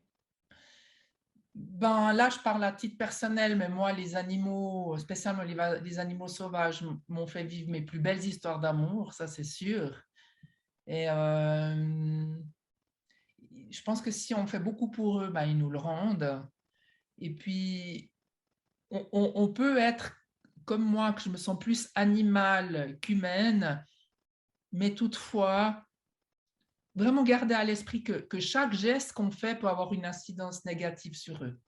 Ben, là, je parle à titre personnel, mais moi, les animaux, spécialement les animaux sauvages, m'ont fait vivre mes plus belles histoires d'amour, ça c'est sûr. Et je pense que si on fait beaucoup pour eux, ben, ils nous le rendent. Et puis, on peut être comme moi, que je me sens plus animale qu'humaine, mais toutefois, vraiment garder à l'esprit que chaque geste qu'on fait peut avoir une incidence négative sur eux.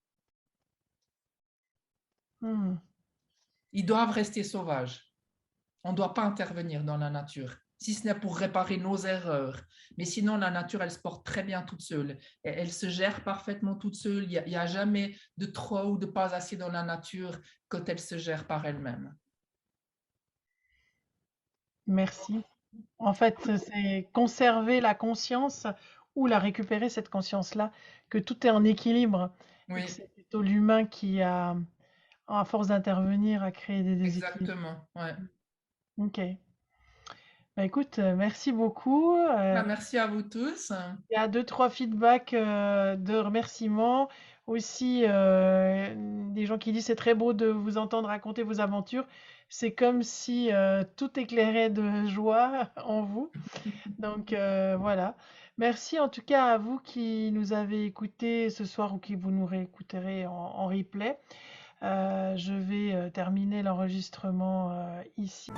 Ils doivent rester sauvages. On ne doit pas intervenir dans la nature, si ce n'est pour réparer nos erreurs. Mais sinon, la nature, elle se porte très bien toute seule. Elle se gère parfaitement toute seule. Il n'y a jamais de trop ou de pas assez dans la nature quand elle se gère par elle-même. Merci. En fait, c'est conserver la conscience ou la récupérer, cette conscience-là, que tout est en équilibre et que Oui, c'est plutôt l'humain qui a, à force d'intervenir, a créé des déséquilibres. exactement. Ouais. Ok. Bah, écoute, merci beaucoup. Merci à vous tous. Il y a 2-3 feedbacks de remerciements. Aussi, des gens qui disent c'est très beau de vous entendre raconter vos aventures. C'est comme si tout éclairait de joie en vous. Donc voilà. Merci en tout cas à vous qui nous avez écoutés ce soir ou qui vous nous réécouterez en replay. Je vais terminer l'enregistrement ici.